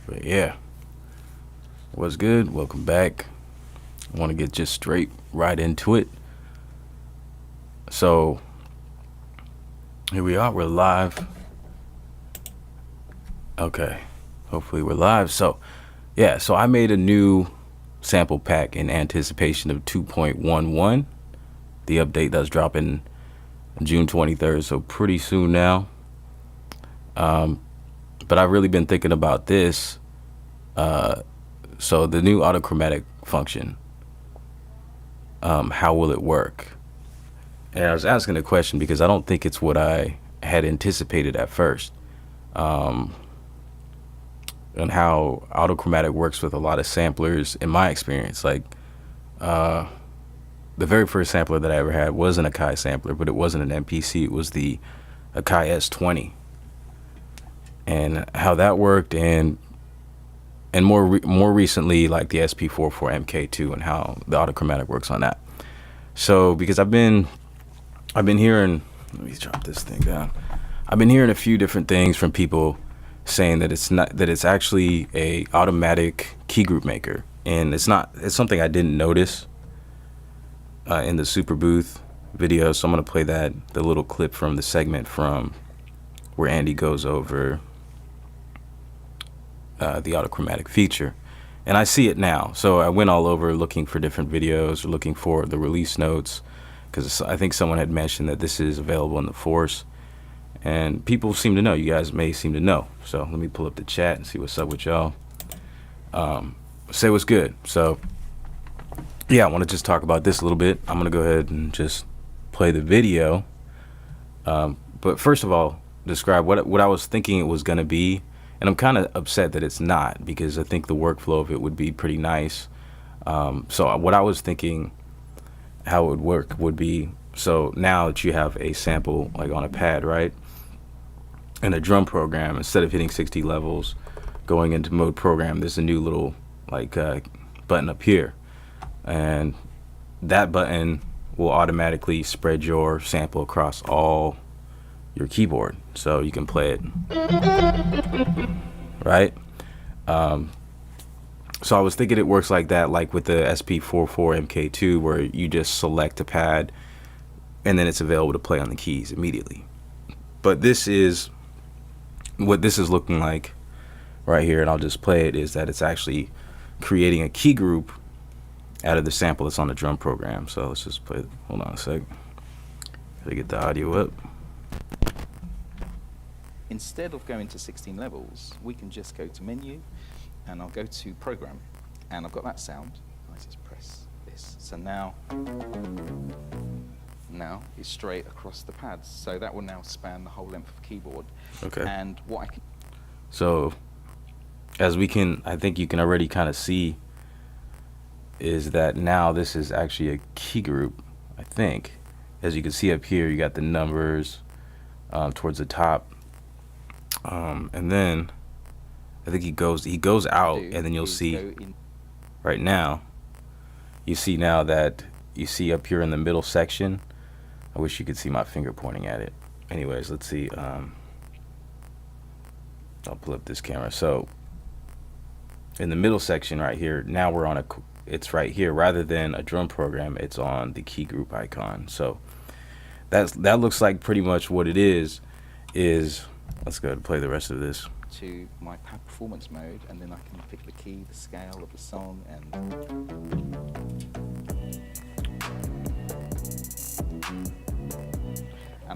But yeah, what's good? Welcome back. I want to get just straight right into it. So here we are. We're live. Okay, hopefully we're live. So yeah, so I made a new sample pack in anticipation of 2.11. The update that's dropping June 23rd, so pretty soon now. But I've really been thinking about this. So the new autochromatic function, how will it work? And I was asking a question because I don't think it's what I had anticipated at first. And how autochromatic works with a lot of samplers in my experience. Like the very first sampler that I ever had was an MKII sampler, but it wasn't an MPC. It was the MKII S20. And how that worked, and more recently, like the SP44 MKII and how the autochromatic works on that. So because I've been hearing, let me drop this thing down. I've been hearing a few different things from people saying that it's actually a automatic key group maker, and it's something I didn't notice in the Super Booth video. So I'm gonna play the little clip from the segment from where Andy goes over the autochromatic feature, and I see it now. So I went all over looking for different videos, or looking for the release notes, because I think someone had mentioned that this is available in the Force, and people seem to know. You guys may seem to know. So let me pull up the chat and see what's up with y'all. Say what's good. So yeah, I want to just talk about this a little bit. I'm gonna go ahead and just play the video, but first of all, describe what I was thinking it was gonna be. And I'm kind of upset that it's not, because I think the workflow of it would be pretty nice. So what I was thinking how it would work would be, so now that you have a sample like on a pad, right, and a drum program, instead of hitting 60 levels, going into mode program, there's a new little like button up here, and that button will automatically spread your sample across all your keyboard, so you can play it, right? So I was thinking it works like that, like with the SP44 MKII, where you just select a pad and then it's available to play on the keys immediately. But this is what this is looking like right here, and I'll just play it, is that it's actually creating a key group out of the sample that's on the drum program. So let's just play it. Hold on a sec. Gotta get the audio up. Instead of going to 16 levels, we can just go to menu, and I'll go to program, and I've got that sound. I just press this. So now it's straight across the pads. So that will now span the whole length of the keyboard. Okay. And what I can. So as I think you can already kind of see, is that now this is actually a key group, I think. As you can see up here, you got the numbers towards the top. And then I think he goes out, and then you'll see right now, you see now that you see up here in the middle section. I wish you could see my finger pointing at it. Anyways, let's see. I'll pull up this camera. So in the middle section right here, now we're on it's right here, rather than a drum program, it's on the key group icon. So that looks like pretty much what it is. Let's go ahead and play the rest of this. To my pad performance mode, and then I can pick the key, the scale of the song, and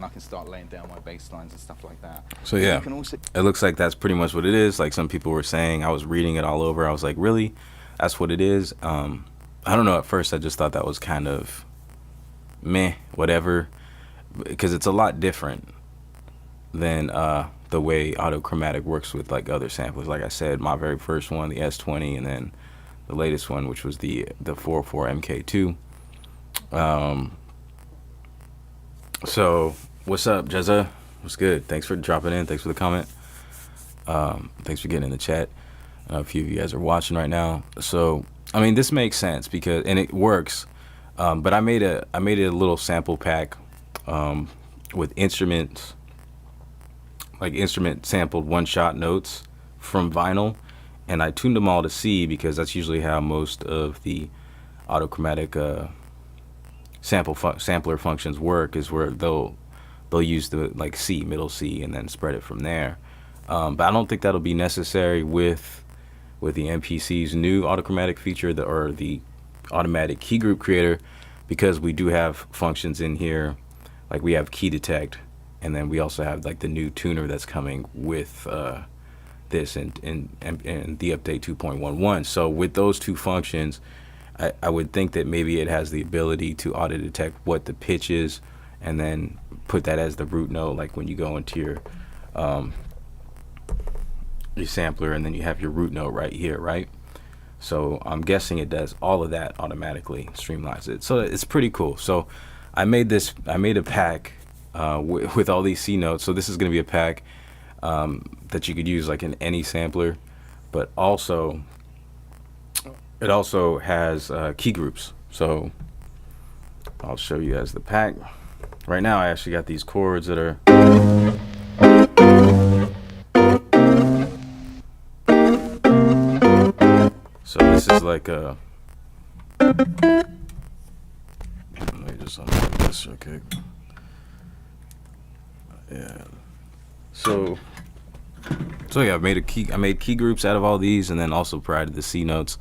I can start laying down my bass lines and stuff like that. So yeah, it looks like that's pretty much what it is. Like some people were saying, I was reading it all over. I was like, really? That's what it is? I don't know. At first, I just thought that was kind of meh, whatever, because it's a lot different than the way autochromatic works with like other samplers. Like I said, my very first one, the S20, and then the latest one, which was the 44 MKII. So what's up, Jezza? What's good? Thanks for dropping in. Thanks for the comment. Thanks for getting in the chat. A few of you guys are watching right now. So I mean, this makes sense because, and it works. But I made a little sample pack with instruments, like instrument sampled one-shot notes from Vynil, and I tuned them all to C because that's usually how most of the Autochromatic sampler functions work, is where they'll use the like C, middle C, and then spread it from there. But I don't think that'll be necessary with the MPC's new Autochromatic feature, or the automatic key group creator, because we do have functions in here, like we have key detect, and then we also have like the new tuner that's coming with this and the update 2.11. So with those two functions, I would think that maybe it has the ability to auto detect what the pitch is, and then put that as the root note, like when you go into your sampler, and then you have your root note right here, right? So I'm guessing it does all of that automatically, streamlines it. So it's pretty cool. So I made a pack with all these C notes. So this is going to be a pack that you could use like in any sampler, but also it also has key groups. So I'll show you guys the pack. Right now I actually got these chords that are so this is like a, let me just unplug this real quick. Yeah. So yeah, I made key groups out of all these, and then also provided the C notes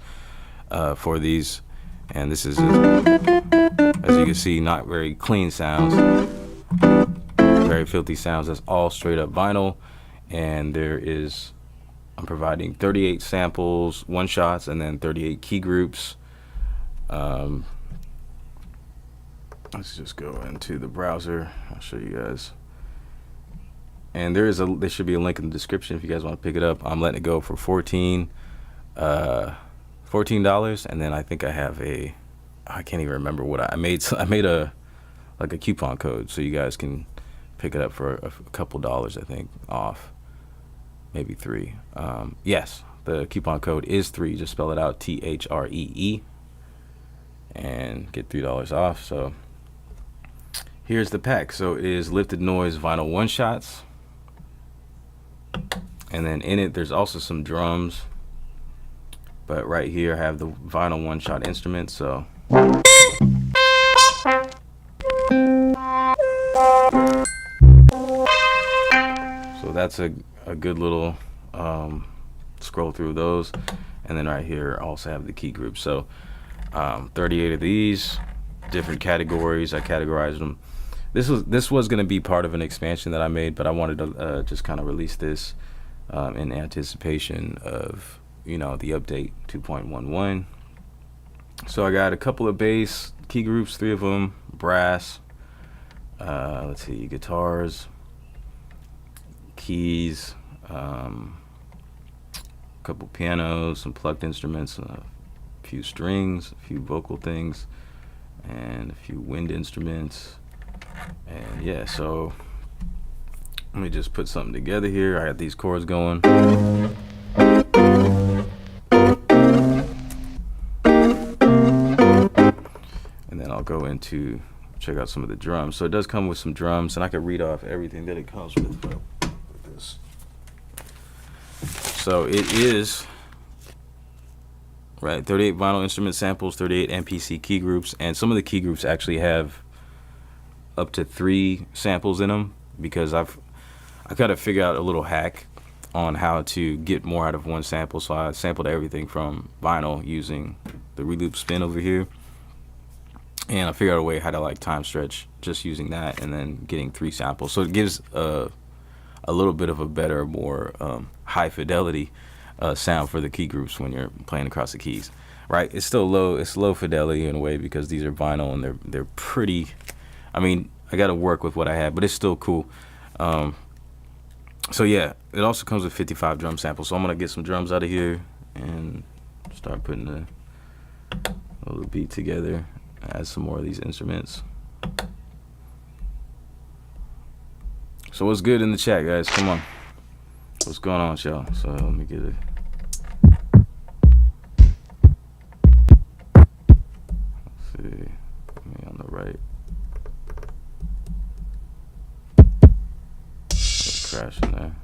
for these. And this is, as you can see, not very clean sounds, very filthy sounds. That's all straight up vinyl. And I'm providing 38 samples, one shots, and then 38 key groups. Let's just go into the browser. I'll show you guys. And there should be a link in the description if you guys want to pick it up. I'm letting it go for $14, and then I think I have I can't even remember what I made. I made a coupon code so you guys can pick it up for a couple dollars, I think, off, maybe $3. Yes, the coupon code is 3. Just spell it out, THREE, and get $3 off. So here's the pack. So it is lifted noise vinyl one shots. And then in it, there's also some drums. But right here, I have the vinyl one-shot instruments. So that's a good little scroll through those. And then right here, I also have the key groups. So 38 of these, different categories. I categorized them. This was going to be part of an expansion that I made, but I wanted to just kind of release this in anticipation of, the update 2.11. So I got a couple of bass key groups, 3 of them, brass, let's see, guitars, keys, a couple pianos, some plucked instruments, a few strings, a few vocal things, and a few wind instruments. And yeah, so let me just put something together here. I got these chords going. And then I'll go into check out some of the drums. So it does come with some drums, and I can read off everything that it comes with. But like this. So it is 38 vinyl instrument samples, 38 MPC key groups, and some of the key groups actually have up to 3 samples in them, because I got to figure out a little hack on how to get more out of one sample. So I sampled everything from vinyl using the reloop spin over here, and I figured out a way how to like time stretch just using that, and then getting 3 samples. So it gives a little bit of a better, more high fidelity sound for the key groups when you're playing across the keys. Right? It's still low. It's low fidelity in a way because these are vinyl and they're pretty. I mean, I got to work with what I have, but it's still cool. So yeah, it also comes with 55 drum samples. So I'm gonna get some drums out of here and start putting a little beat together. Add some more of these instruments. So what's good in the chat, guys? Come on. What's going on, y'all? So let me get it. Let's see. Me on the right. Crash in there.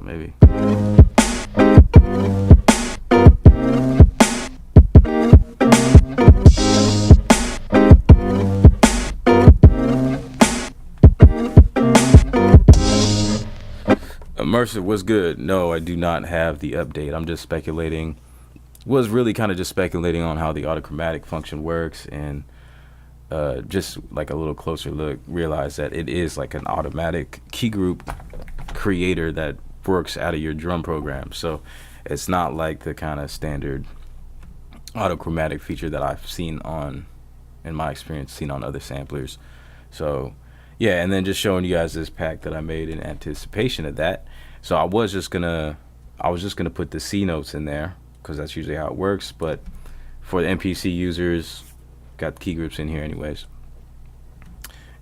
maybe. Immersive was good. No, I do not have the update. I'm just speculating. Was really kind of just speculating on how the autochromatic function works, and just like a little closer look, realize that it is like an automatic key group creator that works out of your drum program. So it's not like the kind of standard autochromatic feature that I've seen on, in my experience, seen on other samplers. So yeah, and then just showing you guys this pack that I made in anticipation of that. So I was just gonna put the C notes in there because that's usually how it works, but for the MPC users, got key groups in here anyways.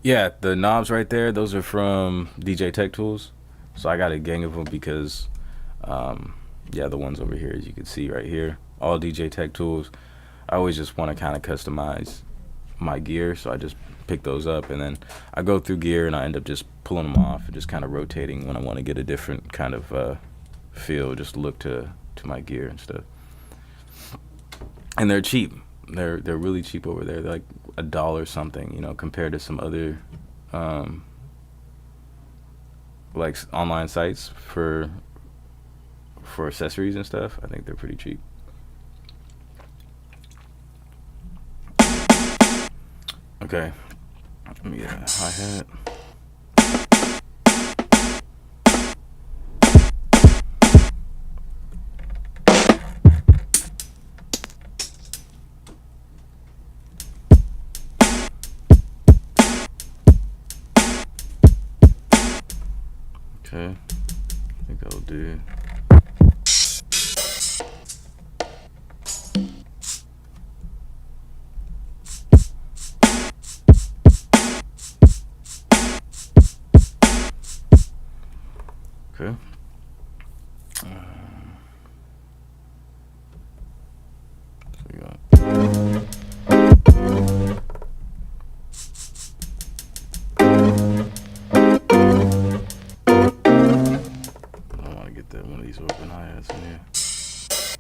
Yeah, the knobs right there, those are from DJ Tech Tools. So I got a gang of them because yeah, the ones over here, as you can see right here, all DJ Tech Tools. I always just want to kind of customize my gear, so I just pick those up, and then I go through gear and I end up just pulling them off and just kind of rotating when I want to get a different kind of feel, just look to my gear and stuff. And they're cheap. They're really cheap over there. They're like $1 something, you know, compared to some other like online sites for accessories and stuff. I think they're pretty cheap. Okay, let me get a hi-hat. Okay, I think that'll do. Okay. So we got. I want to get that one of these open hi-hats in here. Let's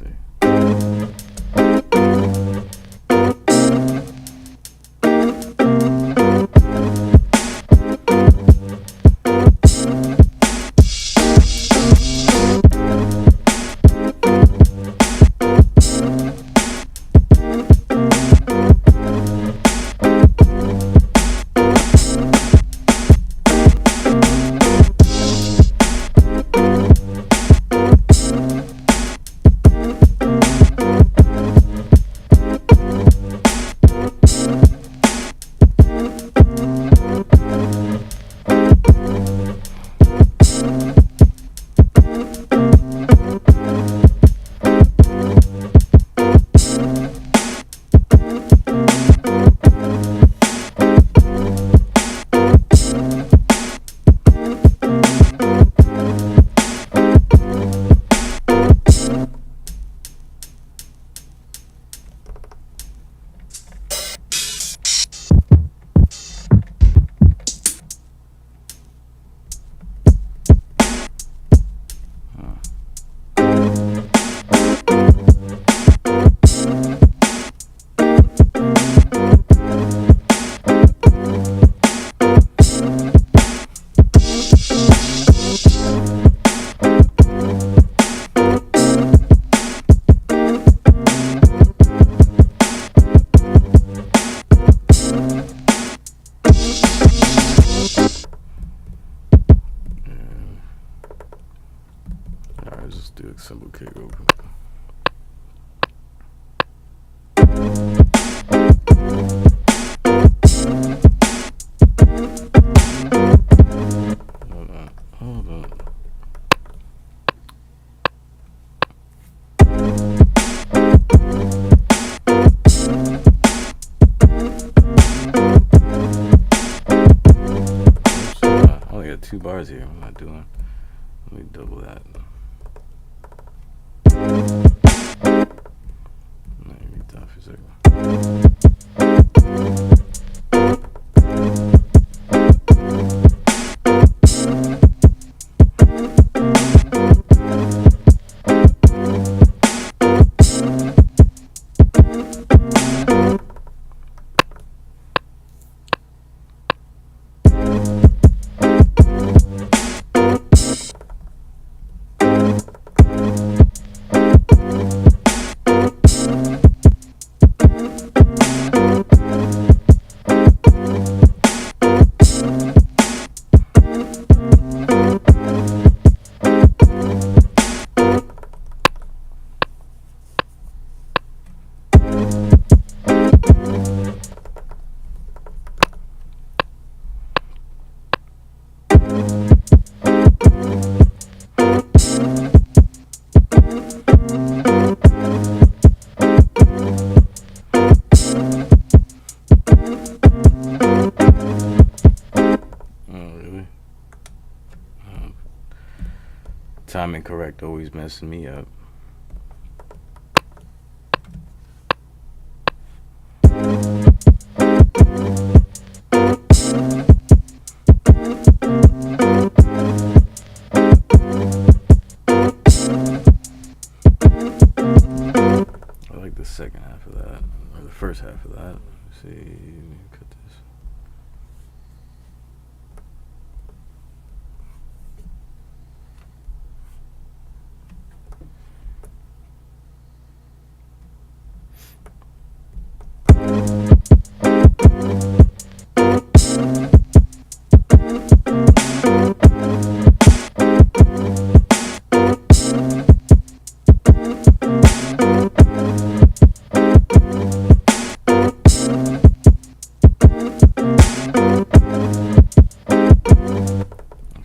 see. Symbol kick real quick. Hold on. I only got 2 bars here. What am I doing? Let me double that. Timing correct always messing me up. I like the second half of that, or the first half of that. Let's see, let me cut this.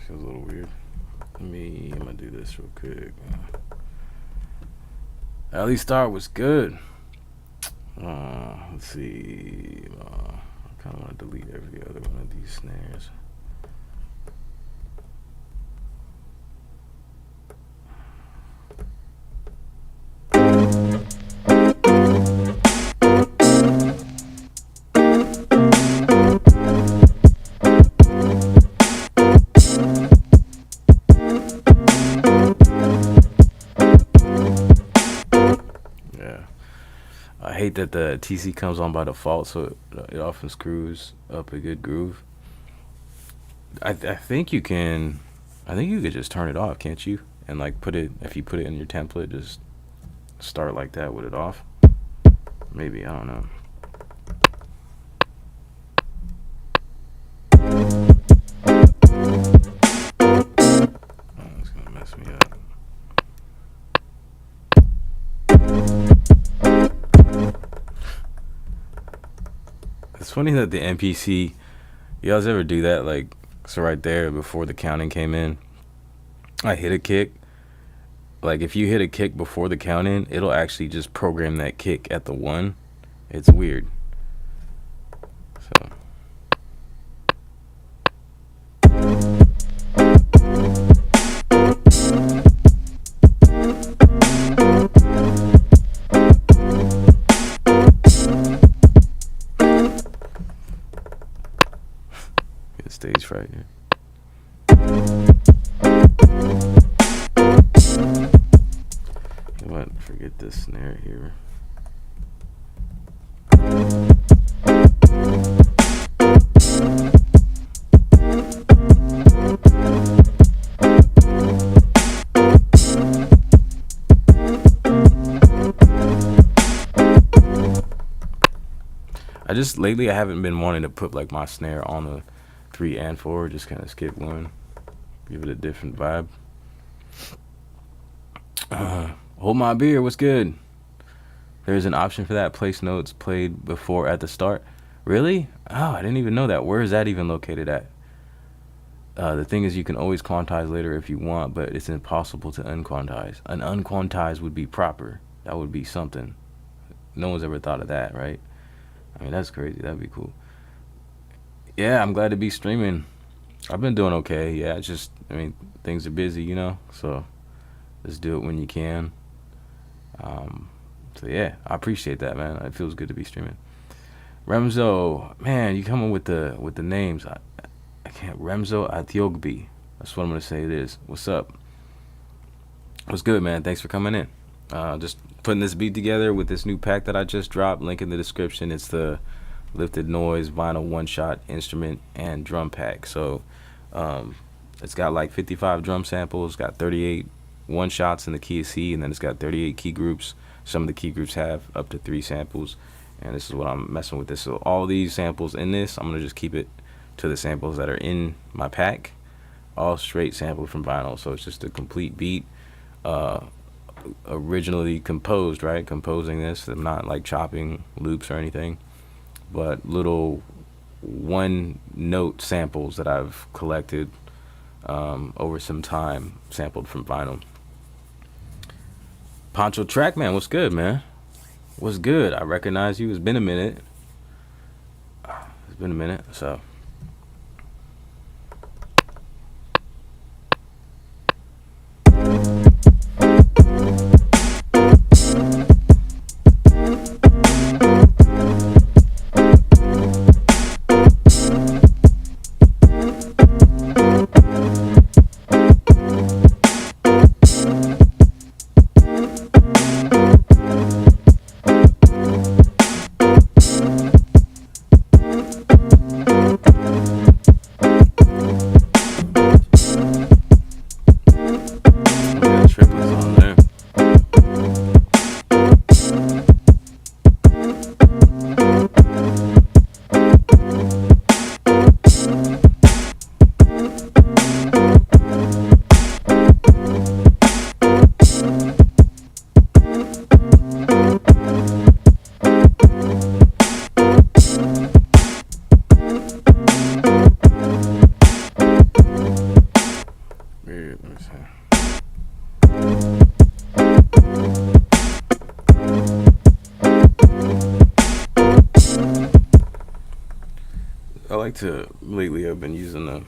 Feels a little weird. I'm gonna do this real quick. At least start was good. Let's see. I kind of want to delete every other one of these snares. I hate that the TC comes on by default, so it often screws up a good groove. I think you can. I think you could just turn it off, can't you? And like put it, if you put it in your template, just start like that with it off. Maybe, I don't know. Oh, it's gonna mess me up. It's funny that the MPC, you guys ever do that? Like, so right there before the counting came in, I hit a kick. Like, if you hit a kick before the count in, it'll actually just program that kick at the 1. It's weird. So. Get stage right here. Forget this snare here. Lately I haven't been wanting to put like my snare on the 3 and 4, just kind of skip one, give it a different vibe. Hold my beer, what's good? There's an option for that, place notes played before at the start. Really? Oh, I didn't even know that. Where is that even located at? The thing is, you can always quantize later if you want, but it's impossible to unquantize. An unquantize would be proper. That would be something. No one's ever thought of that, right? I mean, that's crazy. That'd be cool. Yeah, I'm glad to be streaming. I've been doing okay. Yeah, it's just, I mean, things are busy, you know, so just do it when you can. So yeah, I appreciate that, man. It feels good to be streaming. Remzo, man, you coming with the names. I can't. Remzo Atiogbi. That's what I'm gonna say it is. What's up? What's good, man? Thanks for coming in. Just putting this beat together with this new pack that I just dropped. Link in the description. It's the Lifted Noise Vinyl one-shot instrument and drum pack. So it's got like 55 drum samples. Got 38 one-shots in the key of C, and then it's got 38 key groups. Some of the key groups have up to 3 samples, and this is what I'm messing with this. So all these samples in this, I'm gonna just keep it to the samples that are in my pack, all straight sampled from vinyl. So it's just a complete beat, originally composed, right? Composing this, I'm not like chopping loops or anything, but little 1-note samples that I've collected over some time, sampled from vinyl. Poncho Trackman, what's good, man? What's good? I recognize you. It's been a minute. So like to, lately I've been using the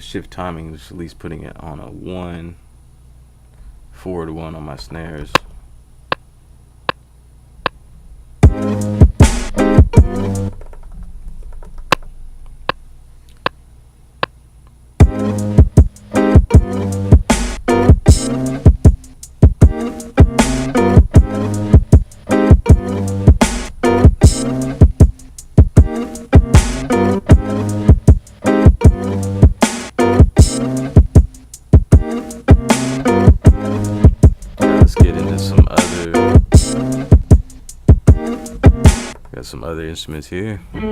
shift timing, just at least putting it on a 1, forward 1 on my snares. Some other instruments here. I'll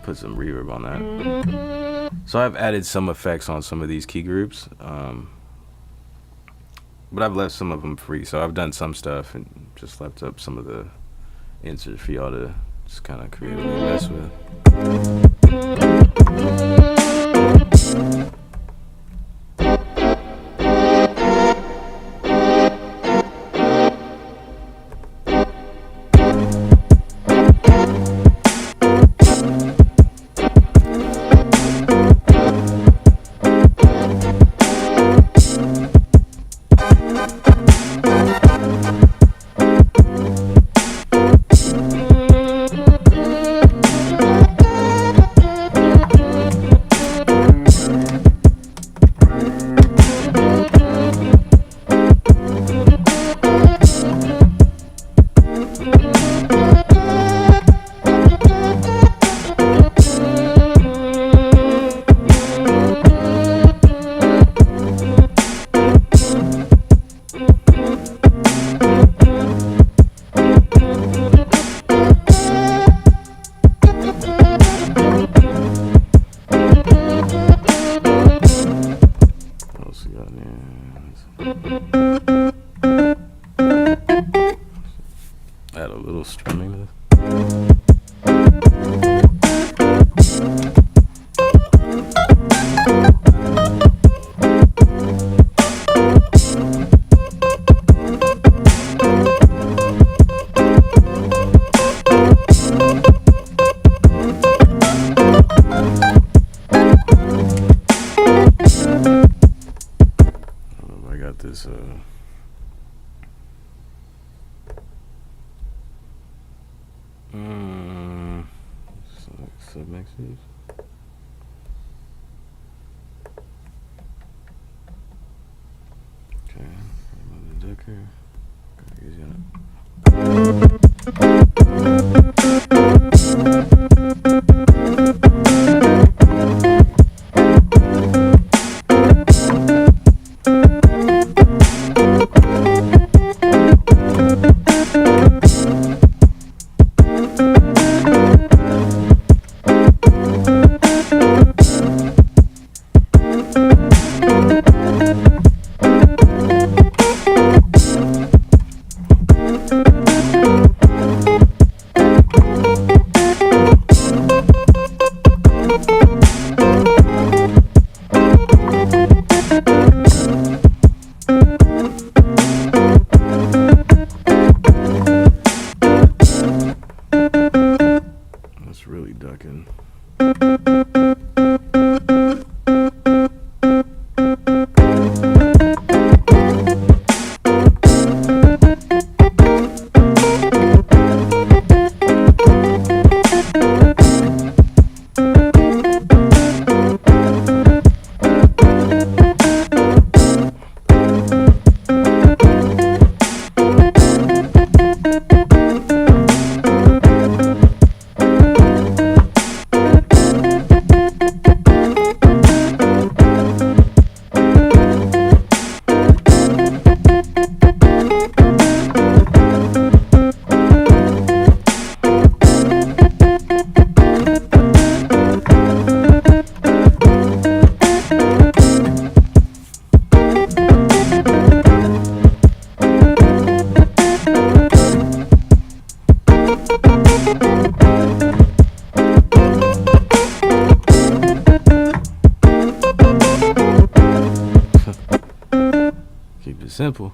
put some reverb on that. So I've added some effects on some of these key groups, but I've left some of them free. So I've done some stuff and just left up some of the inserts for y'all to just kind of creatively mess with. Add a little strumming to this. I got this submixes. Okay, another decker. Got easy on it. Really ducking. Keep it simple.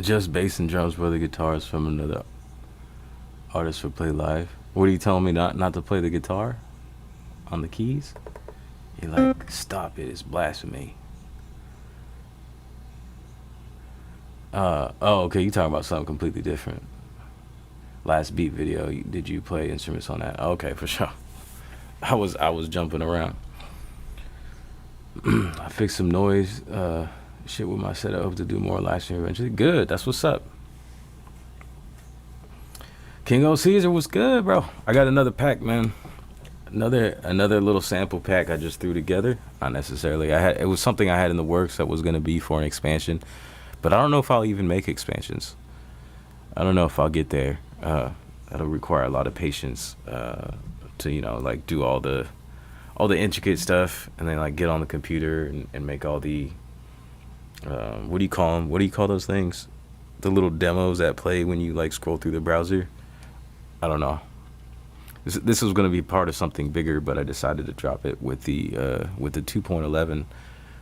Just bass and drums, brother. Guitars from another artist for play live. What are you telling me not to play the guitar on the keys? You're like, stop it, it's blasphemy. Oh, okay, you talking about something completely different. Last beat video, did you play instruments on that? Okay, for sure. I was jumping around. I fixed some noise shit with my setup. Hope to do more live stream eventually. Good, that's what's up. King O Caesar was good, bro. I got another pack, man. Another little sample pack I just threw together. Not necessarily. It was something I had in the works that was gonna be for an expansion, but I don't know if I'll even make expansions. I don't know if I'll get there. That'll require a lot of patience to, you know, like do all the intricate stuff and then like get on the computer and make all the what do you call them? What do you call those things? The little demos that play when you like scroll through the browser. I don't know. This was going to be part of something bigger, but I decided to drop it with the 2.11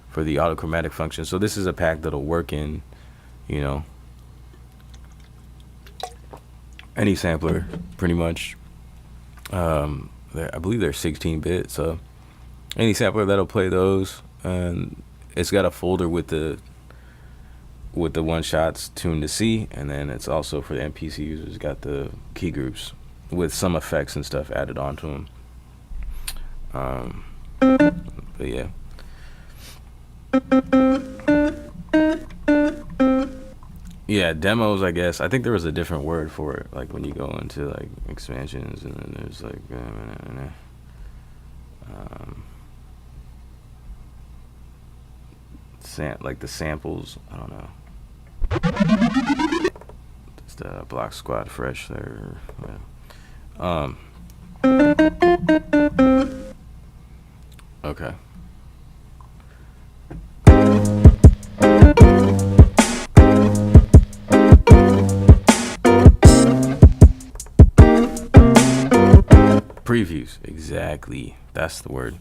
for the autochromatic function. So this is a pack that'll work in, you know, any sampler pretty much. I believe they're 16-bit, so any sampler that'll play those, and it's got a folder with the one shots tuned to C, and then it's also for the MPC users got the key groups with some effects and stuff added onto them. But yeah. Yeah, demos, I guess. I think there was a different word for it, like when you go into like expansions, and then there's like like the samples. I don't know. Just Block Squad Fresh there. Yeah. Okay. Previews, exactly. That's the word.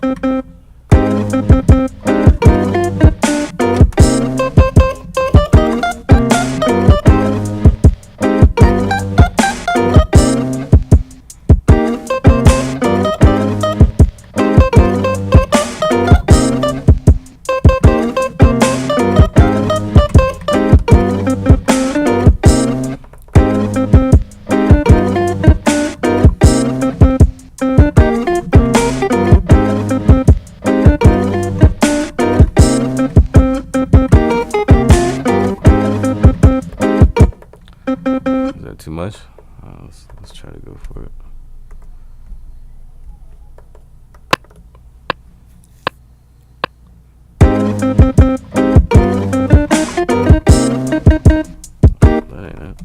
Too much? Let's try to go for it. That ain't it.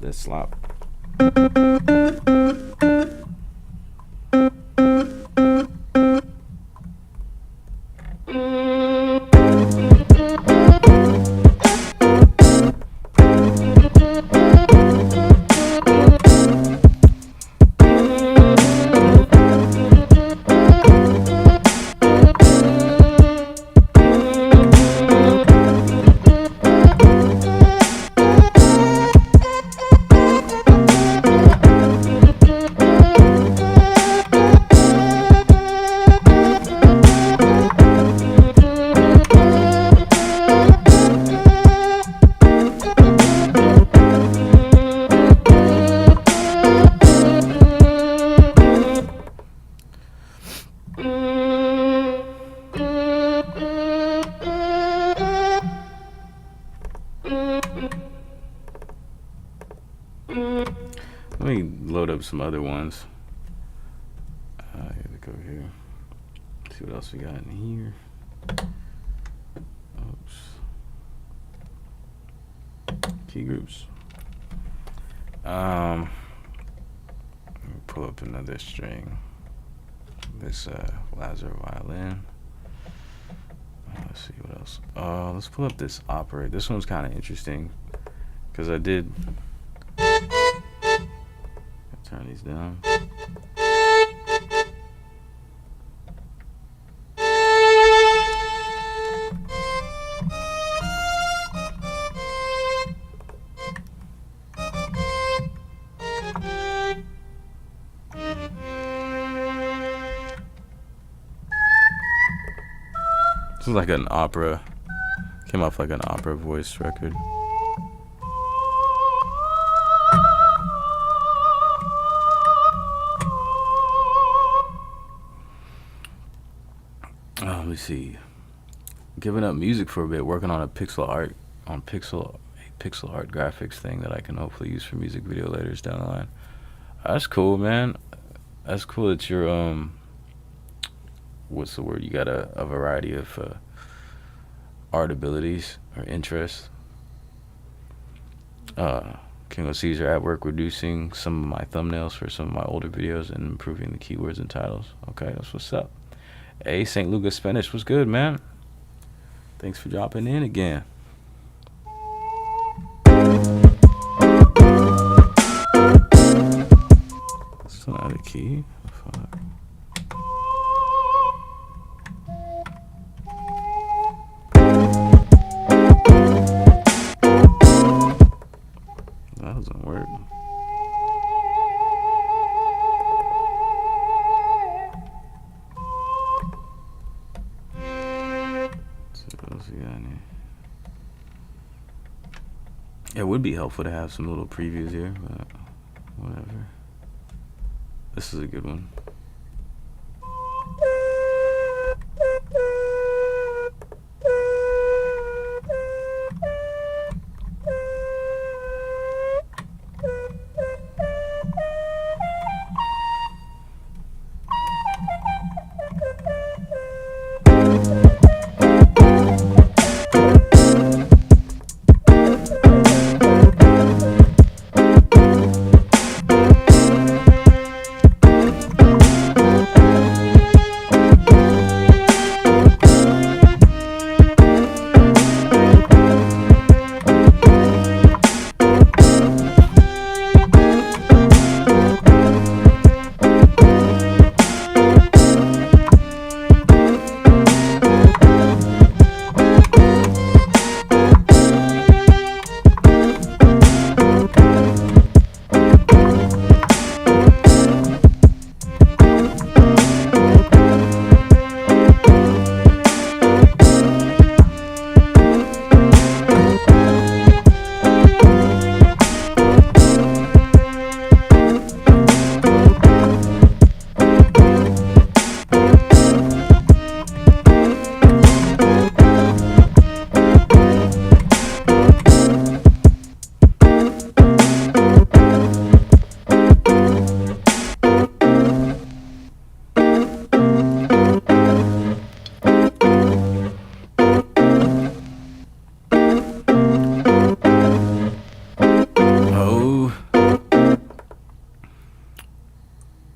That's slop. Let me load up some other ones. Look over here. See what else we got in here. Oops. Key groups. Let me pull up another string. this Lazar violin. Let's see what else. Let's pull up this opera. This one's kind of interesting because I did turn these down. This is like an opera. Came off like an opera voice record. Let me see. Giving up music for a bit, working on a pixel art graphics thing that I can hopefully use for music video later down the line. That's cool, man. That's cool that you're what's the word? You got a variety of art abilities or interests. King of Caesar at work reducing some of my thumbnails for some of my older videos and improving the keywords and titles. Okay, that's what's up. Hey, St. Lucas Spanish, what's good, man? Thanks for dropping in again. That's not a key. Fuck. That doesn't work. It would be helpful to have some little previews here, but whatever. This is a good one.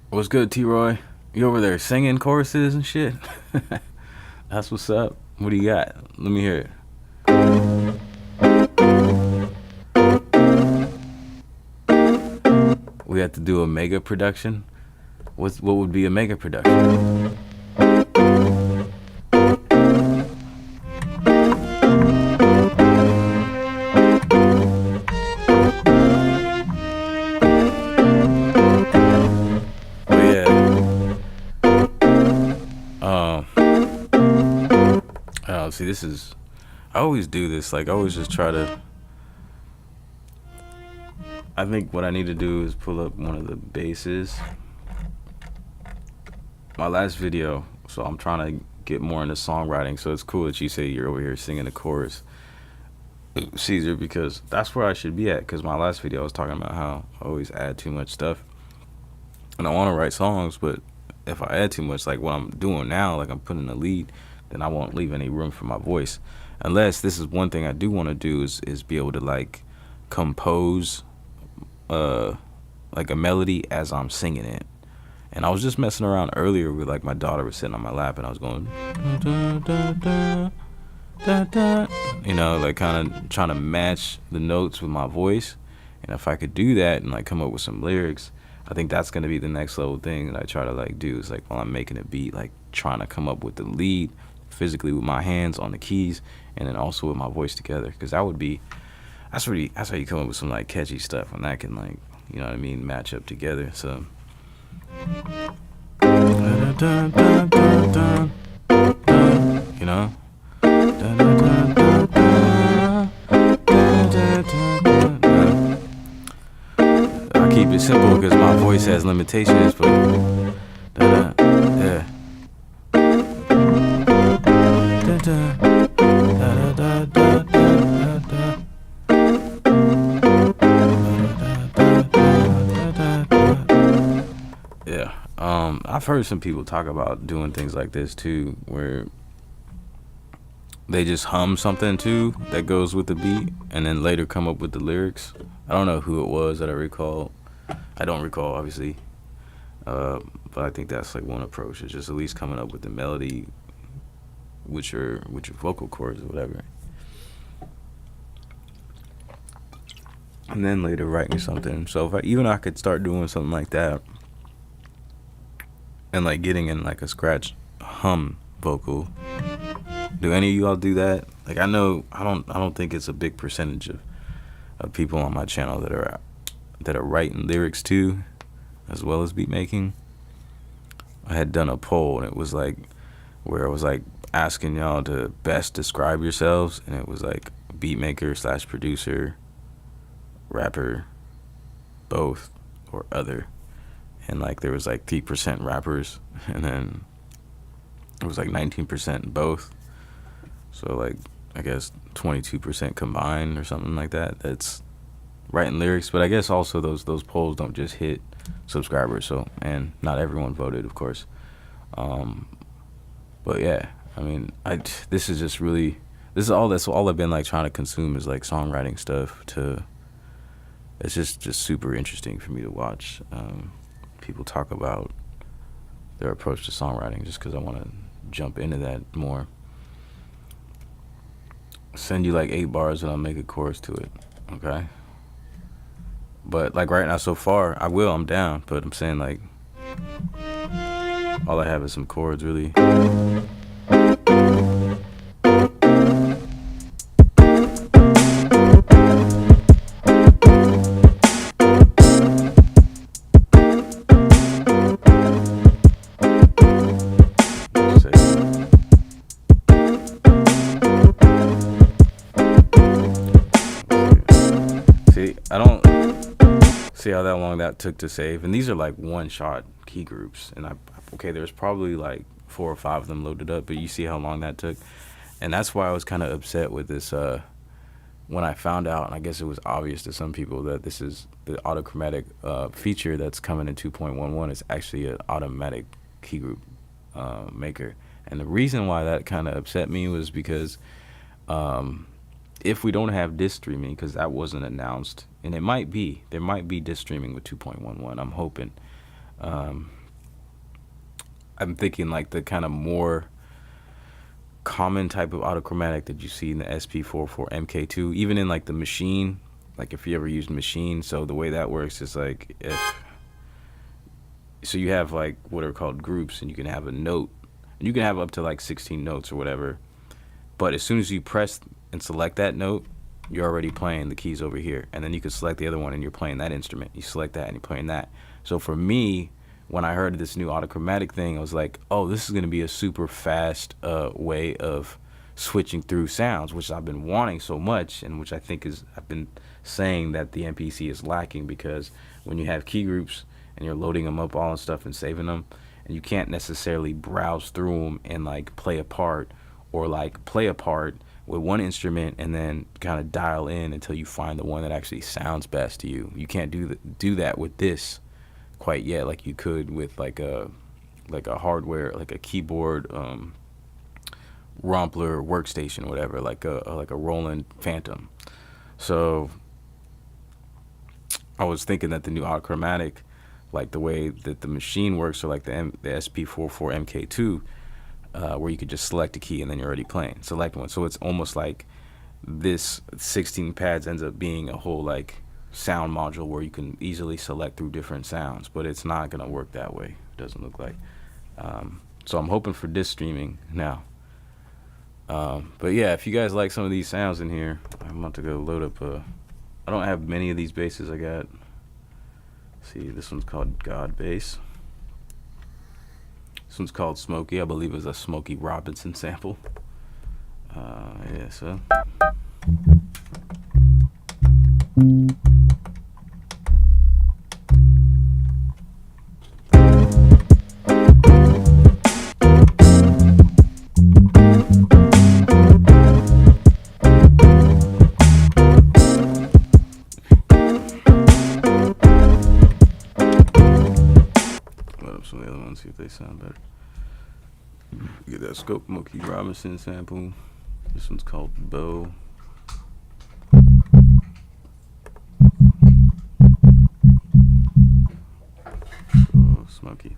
What's good, T-Roy? You over there singing choruses and shit? That's what's up. What do you got? Let me hear it. We have to do a mega production. What would be a mega production? See, this is, I always do this, like I always just try to, I think what I need to do is pull up one of the basses. My last video, so I'm trying to get more into songwriting, so it's cool that you say you're over here singing the chorus, Caesar, because that's where I should be at, because my last video I was talking about how I always add too much stuff, and I want to write songs, but if I add too much, like what I'm doing now, like I'm putting a lead, then I won't leave any room for my voice. Unless, this is one thing I do want to do is be able to like compose like a melody as I'm singing it, And I was just messing around earlier with like my daughter was sitting on my lap and I was going da, da, da, da, da, you know, like kind of trying to match the notes with my voice. And if I could do that and like come up with some lyrics, I think that's going to be the next level thing that I try to like do, is like while I'm making a beat, like trying to come up with the lead physically with my hands on the keys and then also with my voice together, because that would be, that's how you come up with some like catchy stuff, and that can like, you know what I mean, match up together. So you know, I keep it simple because my voice has limitations, but yeah. Yeah, I've heard some people talk about doing things like this too, where they just hum something too that goes with the beat and then later come up with the lyrics. I don't know who it was that I recall. I don't recall, obviously, but I think that's like one approach, is just at least coming up with the melody with your vocal cords or whatever, and then later writing something. So if I could start doing something like that and like getting in like a scratch hum vocal. Do any of you all do that? Like, I know I don't think it's a big percentage of people on my channel that are writing lyrics too, as well as beat making. I had done a poll and it was like where I was like asking y'all to best describe yourselves, and it was like beat maker / producer, rapper, both, or other. And like there was like 3% rappers, and then it was like 19% both. So like I guess 22% combined or something like that. That's writing lyrics. But I guess also those polls don't just hit subscribers. So, and not everyone voted, of course. But yeah, I mean, this is all I've been like trying to consume is like songwriting stuff. It's just super interesting for me to watch people talk about their approach to songwriting, just because I want to jump into that more. Send you like 8 bars and I'll make a chorus to it, okay? But like right now so far, I'm down, but I'm saying like all I have is some chords really. I don't see how that long that took to save, and these are like one-shot key groups, and okay, there's probably like 4 or 5 of them loaded up, but you see how long that took, and that's why I was kind of upset with this when I found out, and I guess it was obvious to some people, that this is the Autochromatic feature that's coming in 2.11 is actually an automatic key group maker, and the reason why that kind of upset me was because if we don't have disk streaming, because that wasn't announced, and there might be disk streaming with 2.11, I'm hoping. I'm thinking like the kind of more common type of autochromatic that you see in the SP44 MKII, even in like the machine, like if you ever used machine. So the way that works is like so you have like what are called groups, and you can have a note, and you can have up to like 16 notes or whatever, but as soon as you press and select that note, you're already playing the keys over here, and then you can select the other one and you're playing that instrument. You select that and you're playing that. So for me, when I heard this new autochromatic thing, I was like, oh, this is going to be a super fast way of switching through sounds, which I've been wanting so much, and which I think I've been saying that the MPC is lacking, because when you have key groups and you're loading them up all and stuff and saving them, and you can't necessarily browse through them and like play a part, or like play a part with one instrument and then kind of dial in until you find the one that actually sounds best to you. You can't do that with this quite yet, like you could with like a hardware, like a keyboard Rompler workstation, whatever, like a Roland Phantom. So I was thinking that the new Autochromatic, like the way that the machine works, or like the SP44 MK2, where you could just select a key and then you're already playing. Select one. So it's almost like this 16 pads ends up being a whole like sound module where you can easily select through different sounds, but it's not gonna work that way. It doesn't look like. So I'm hoping for disc streaming now. But yeah, if you guys like some of these sounds in here, I'm about to go load up I don't have many of these basses. I got, see, this one's called God Bass. This one's called Smokey. I believe it was a Smokey Robinson sample. Yeah, so. Some of the other ones, see if they sound better. Get that Smokey Robinson sample. This one's called Bow. Oh, Smokey.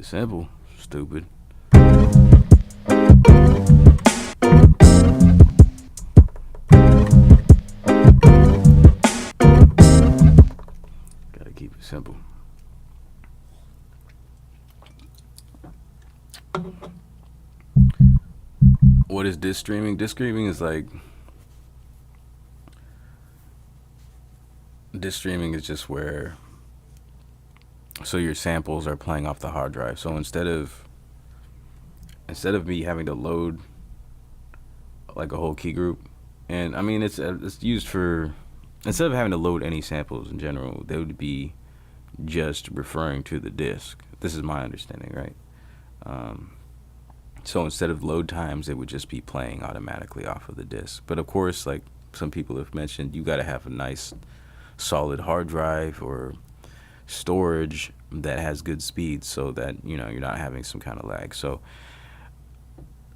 Simple, stupid. Gotta keep it simple. What is disc streaming? Disc streaming is like, disc streaming is just where, so your samples are playing off the hard drive. So instead of me having to load like a whole key group, and I mean it's used for, instead of having to load any samples in general, they would be just referring to the disk. This is my understanding, right? So instead of load times, it would just be playing automatically off of the disk. But of course, like some people have mentioned, you got to have a nice solid hard drive or storage that has good speed, so that, you know, you're not having some kind of lag. So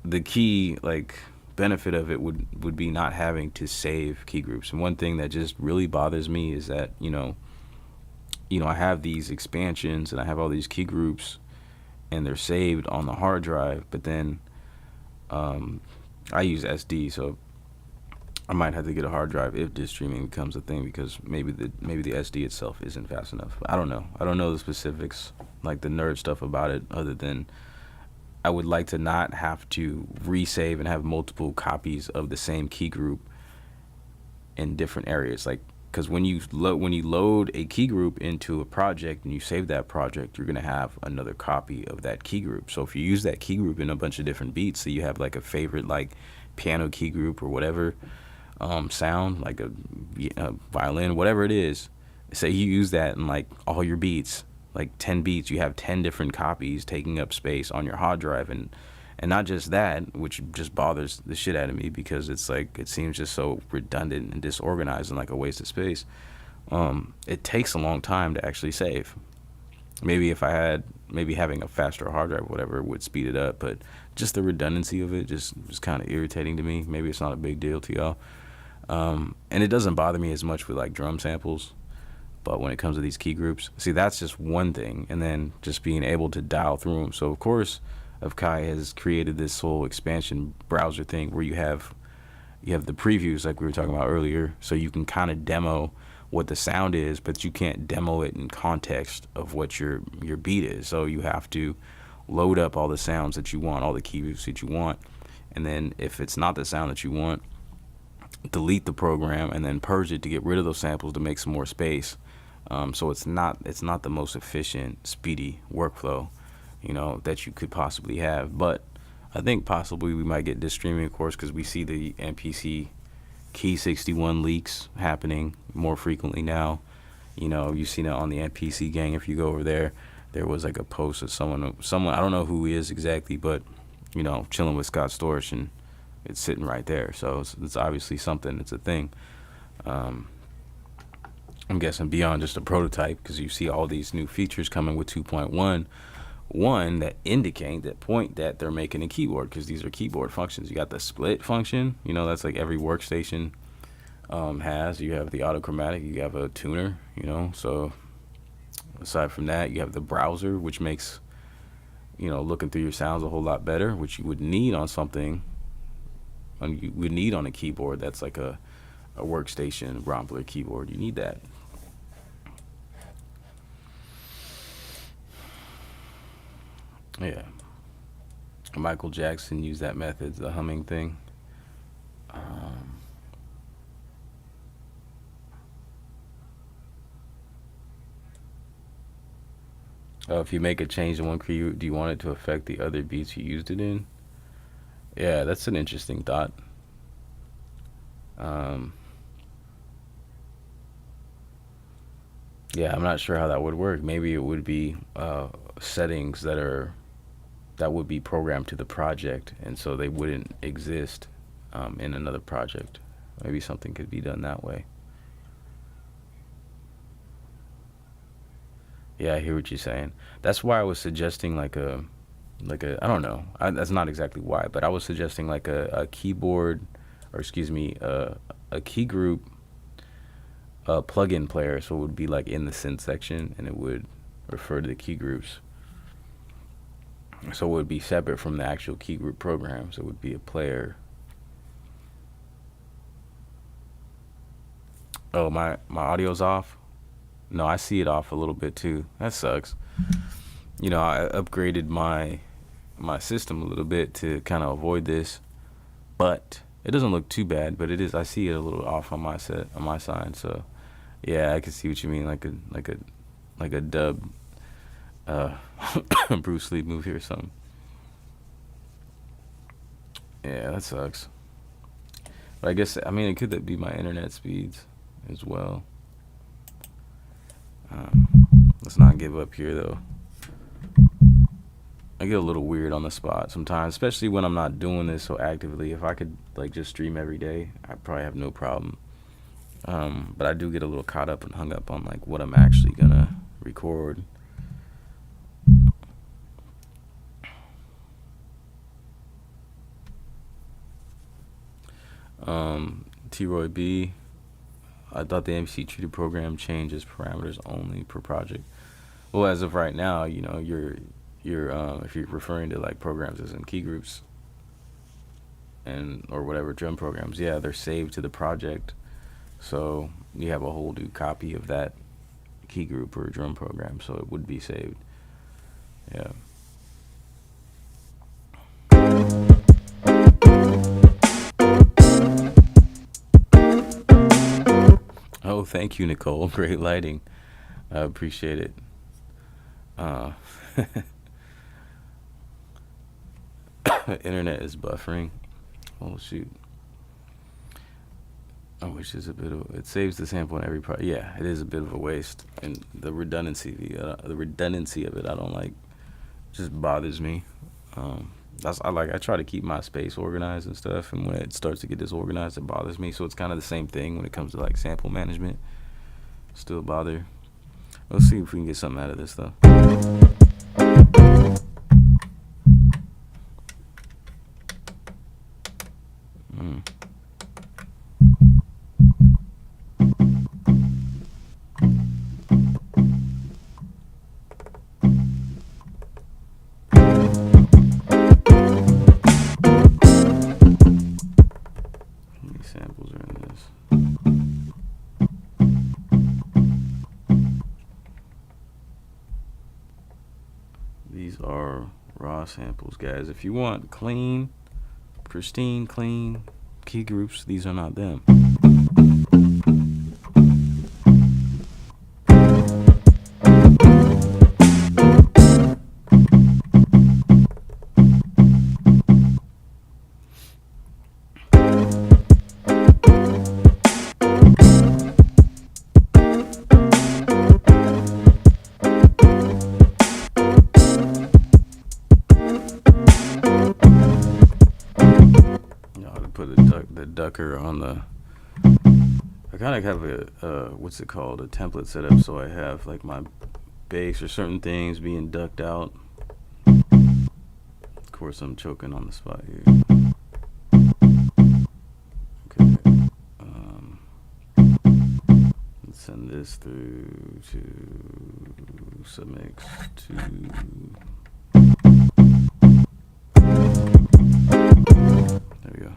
the key like benefit of it would be not having to save key groups. And one thing that just really bothers me is that, you know, I have these expansions and I have all these key groups and they're saved on the hard drive, but then I use SD, so I might have to get a hard drive if disc streaming becomes a thing, because maybe the SD itself isn't fast enough. I don't know. I don't know the specifics, like the nerd stuff about it, other than I would like to not have to resave and have multiple copies of the same key group in different areas. Like, because when you load a key group into a project and you save that project, you're gonna have another copy of that key group. So if you use that key group in a bunch of different beats, so you have like a favorite like piano key group or whatever sound, like a violin, whatever it is, say you use that in like all your beats, like 10 beats, you have 10 different copies taking up space on your hard drive. And not just that, which just bothers the shit out of me, because it's like, it seems just so redundant and disorganized and like a waste of space. It takes a long time to actually save. Maybe if I had, maybe having a faster hard drive, whatever, would speed it up, but just the redundancy of it just kind of irritating to me. Maybe it's not a big deal to y'all. And it doesn't bother me as much with like drum samples, but when it comes to these key groups, see, that's just one thing. And then just being able to dial through them. So of course, Kai has created this whole expansion browser thing where you have the previews like we were talking about earlier, so you can kind of demo what the sound is, but you can't demo it in context of what your beat is. So you have to load up all the sounds that you want, all the key groups that you want, and then if it's not the sound that you want, delete the program and then purge it to get rid of those samples to make some more space. So it's not the most efficient, speedy workflow, you know, that you could possibly have. But I think possibly we might get disc streaming, of course, because we see the MPC Key 61 leaks happening more frequently now. You know, you've seen it on the MPC gang. If you go over there, there was like a post of someone, I don't know who he is exactly, but, you know, chilling with Scott Storch, and it's sitting right there. So it's obviously something, it's a thing. I'm guessing beyond just a prototype, because you see all these new features coming with 2.1. One that indicate that point that they're making a keyboard, because these are keyboard functions. You got the split function, you know, that's like every workstation has. You have the autochromatic, you have a tuner, you know. So aside from that, you have the browser, which makes, you know, looking through your sounds a whole lot better, which you would need on something, and you would need on a keyboard that's like a workstation Rompler keyboard. You need that. Yeah, Michael Jackson used that method, the humming thing. If you make a change in one key, do you want it to affect the other beats you used it in? Yeah, that's an interesting thought. Yeah, I'm not sure how that would work. Maybe it would be settings that would be programmed to the project, and so they wouldn't exist in another project. Maybe something could be done that way. Yeah, I hear what you're saying. That's why I was suggesting like a I don't know. That's not exactly why, but I was suggesting like a keyboard, or excuse me, a key group plug-in player. So it would be like in the synth section, and it would refer to the key groups. So it would be separate from the actual key group program. So it would be a player. Oh, my audio's off? No, I see it off a little bit too. That sucks. You know, I upgraded my system a little bit to kind of avoid this, but it doesn't look too bad. But it is. I see it a little off on my side. So yeah, I can see what you mean. Like a dub Bruce Lee movie or something. Yeah, that sucks. But I guess, I mean, it could be my internet speeds as well. Let's not give up here though. I get a little weird on the spot sometimes, especially when I'm not doing this so actively. If I could like just stream every day, I'd probably have no problem. But I do get a little caught up and hung up on like what I'm actually gonna record. T-Roy B, I thought the MPC treated program changes parameters only per project. Well, as of right now, you know, you're if you're referring to like programs as in key groups and or whatever drum programs, yeah, they're saved to the project. So you have a whole new copy of that key group or drum program, so it would be saved. Yeah. Oh, thank you, Nicole. Great lighting. I appreciate it. Internet is buffering. Oh shoot. Which is a bit of, it saves the sample in every part. Yeah, it is a bit of a waste, and the redundancy of it, I don't like. It just bothers me. I try to keep my space organized and stuff, and when it starts to get disorganized, it bothers me. So it's kind of the same thing when it comes to like sample management. Still bother. Let's see if we can get something out of this though. Samples are in this. These are raw samples, guys. If you want clean, pristine, clean key groups, these are not them. on the. I kind of have a what's it called? A template set up, so I have like my bass or certain things being ducked out. Of course, I'm choking on the spot here. Okay. Let's send this through to submix to. There we go.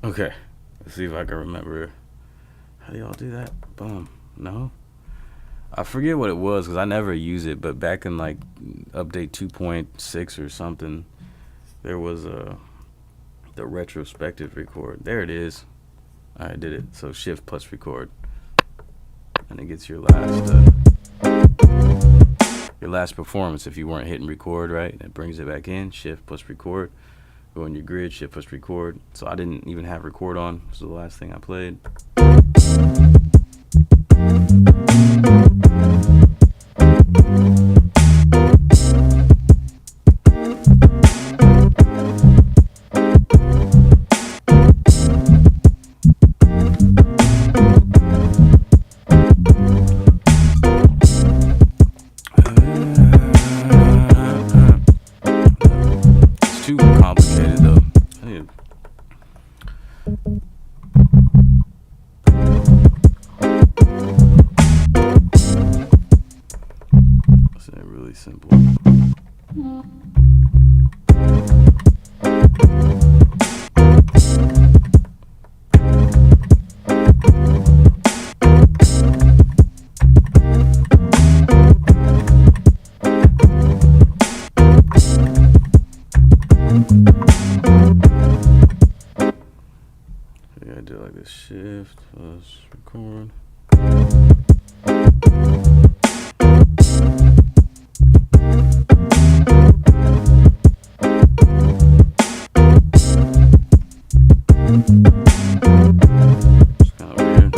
Okay, let's see if I can remember. How do y'all do that? Boom. No? I forget what it was because I never use it, but back in like update 2.6 or something, there was the retrospective record. There it is. I did it. So shift plus record. And it gets your last performance if you weren't hitting record, right? And it brings it back in, shift plus record. Go in your grid, shift plus record. So I didn't even have record on. This was the last thing I played. It's too complicated though. It's really simple. Yeah, I do like this shift plus record. It's kind of weird.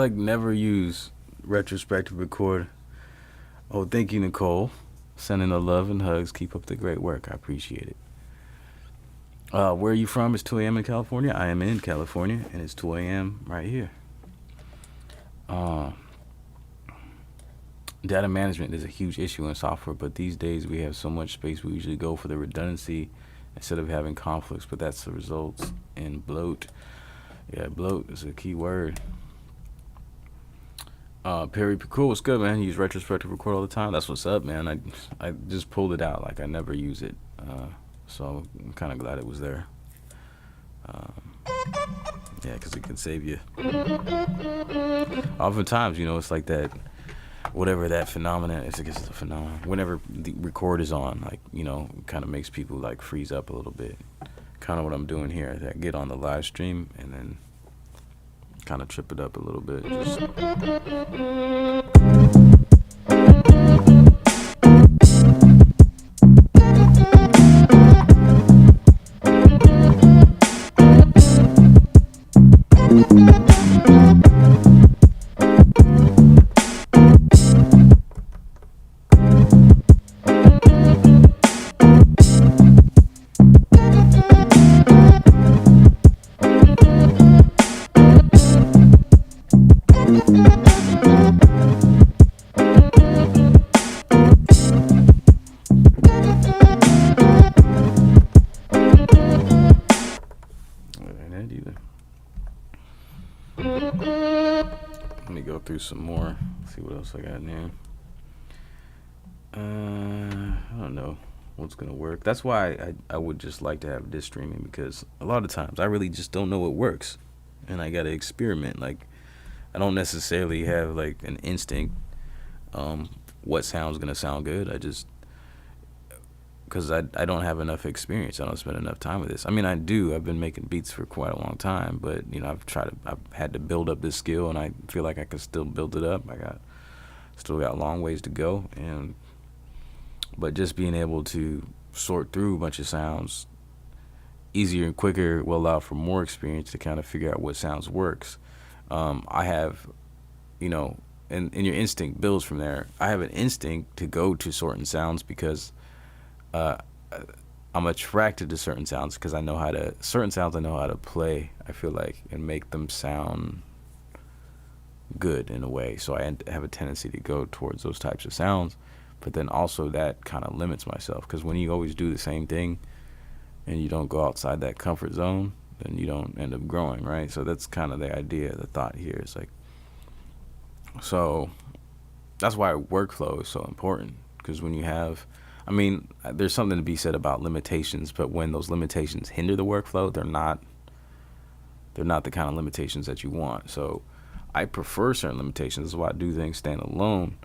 like never use retrospective record. Oh, thank you, Nicole. Sending the love and hugs. Keep up the great work. I appreciate it. Where are you from? It's 2 a.m. in California. I am in California, and it's 2 a.m. right here. Data management is a huge issue in software, but these days we have so much space we usually go for the redundancy instead of having conflicts, but that's the results in bloat. Yeah, bloat is a key word. Perry Cool, what's good, man? You use retrospective record all the time? That's what's up, man. I just pulled it out. Like, I never use it. So I'm kind of glad it was there. Yeah, because it can save you. Oftentimes, you know, it's like that, whatever that phenomenon is, I guess it's a phenomenon. Whenever the record is on, like, you know, it kind of makes people like freeze up a little bit. Kind of what I'm doing here. I get on the live stream and then kind of trip it up a little bit. Just some more. Let's see what else I got in here. I don't know what's gonna work. That's why I would just like to have this streaming, because a lot of times I really just don't know what works, and I gotta experiment. Like, I don't necessarily have like an instinct what sound's gonna sound good. I just, because I don't have enough experience. I don't spend enough time with this. I mean, I do. I've been making beats for quite a long time, but you know, I've had to build up this skill, and I feel like I can still build it up. Still got a long ways to go, but just being able to sort through a bunch of sounds easier and quicker will allow for more experience to kind of figure out what sounds works. I have, you know, and your instinct builds from there. I have an instinct to go to certain sounds because I'm attracted to certain sounds because certain sounds I know how to play, I feel like, and make them sound good in a way. So I have a tendency to go towards those types of sounds, but then also that kind of limits myself, because when you always do the same thing and you don't go outside that comfort zone, then you don't end up growing, right? So that's kind of the idea, the thought here is like, so that's why workflow is so important, because when you have, I mean, there's something to be said about limitations, but when those limitations hinder the workflow, they're not the kind of limitations that you want. So I prefer certain limitations. That's why I do things standalone.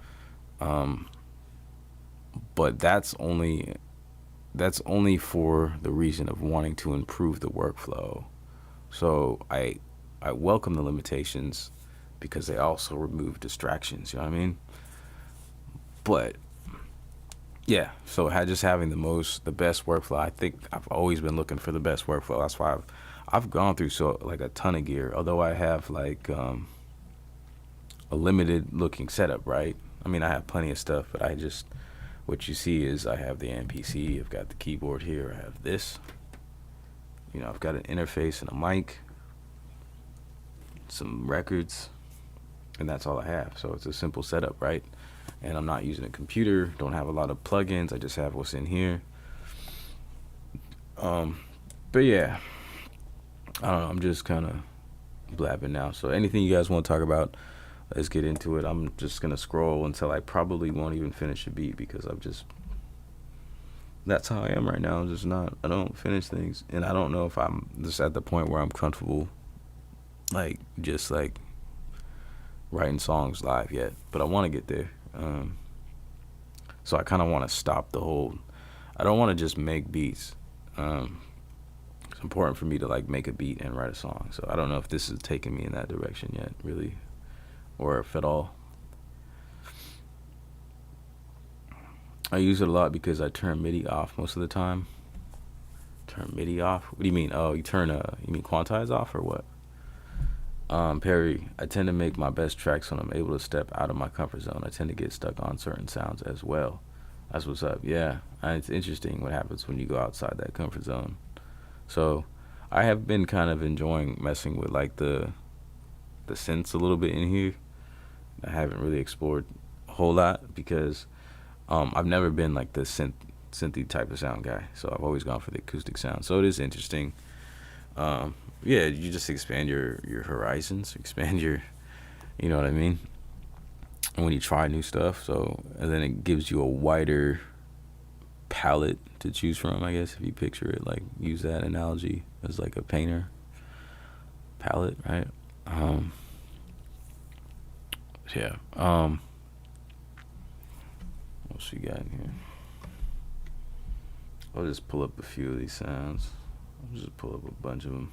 But that's only for the reason of wanting to improve the workflow. So I welcome the limitations because they also remove distractions, you know what I mean? But yeah, so just having the best workflow. I think I've always been looking for the best workflow. That's why I've gone through a ton of gear. Although I have like a limited looking setup, right? I mean, I have plenty of stuff, but what you see is I have the MPC. I've got the keyboard here. I have this. You know, I've got an interface and a mic, some records, and that's all I have. So it's a simple setup, right? And I'm not using a computer, don't have a lot of plugins, I just have what's in here. But yeah, I don't know, I'm just kind of blabbing now. So anything you guys want to talk about, let's get into it. I'm just going to scroll until I probably won't even finish a beat, because that's how I am right now. I don't finish things. And I don't know if I'm just at the point where I'm comfortable, like, just like writing songs live yet, but I want to get there. So I kind of want to stop I don't want to just make beats. It's important for me to like make a beat and write a song. So I don't know if this is taking me in that direction yet, really, or if at all. I use it a lot because I turn MIDI off most of the time. Turn MIDI off? What do you mean? Oh, you mean quantize off or what? Perry, I tend to make my best tracks when I'm able to step out of my comfort zone. I tend to get stuck on certain sounds as well. That's what's up. Yeah, it's interesting what happens when you go outside that comfort zone. So I have been kind of enjoying messing with like the synths a little bit in here. I haven't really explored a whole lot because I've never been like the synthy type of sound guy. So I've always gone for the acoustic sound. So it is interesting. Yeah, you just expand your horizons, expand your, you know what I mean? And when you try new stuff, so, and then it gives you a wider palette to choose from, I guess, if you picture it, like, use that analogy as like a painter palette, right? Yeah. What else we got in here? I'll just pull up a few of these sounds. I'll just pull up a bunch of them.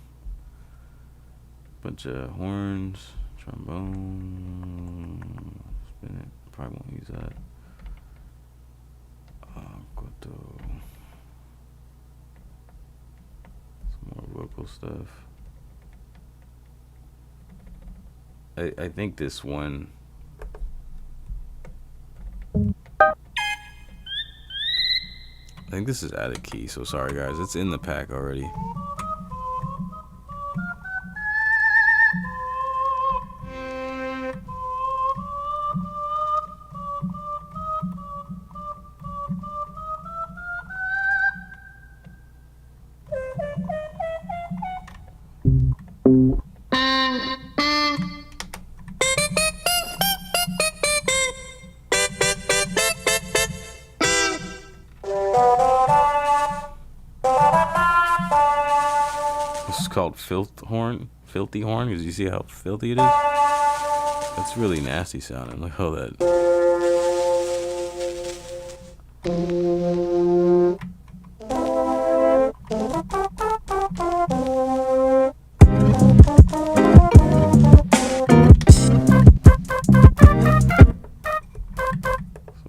Bunch of horns, trombone, spin it. Probably won't use that. Some more vocal stuff. I think this one. I think this is out of key, so sorry guys. It's in the pack already. Called filthy horn, because you see how filthy it is. That's really nasty sounding. Look how that.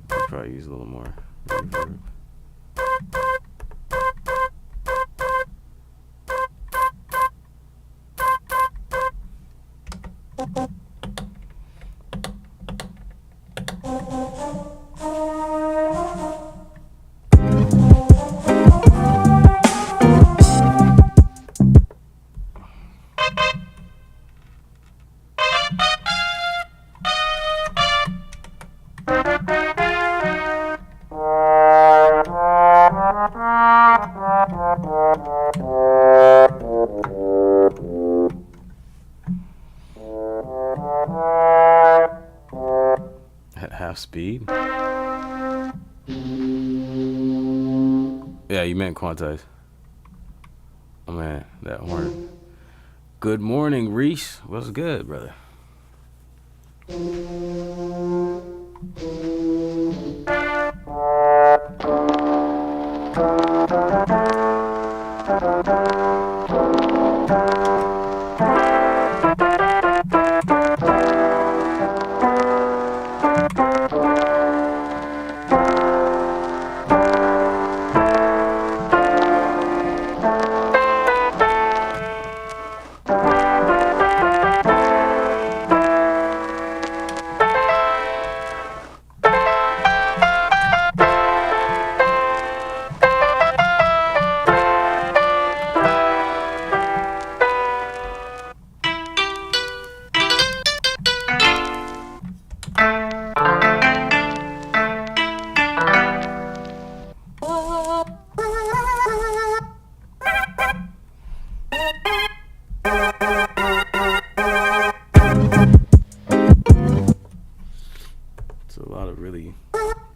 So probably use a little more reverb. At half speed? Yeah, you meant quantize. Oh man, that horn. Good morning, Reese. What's good, brother?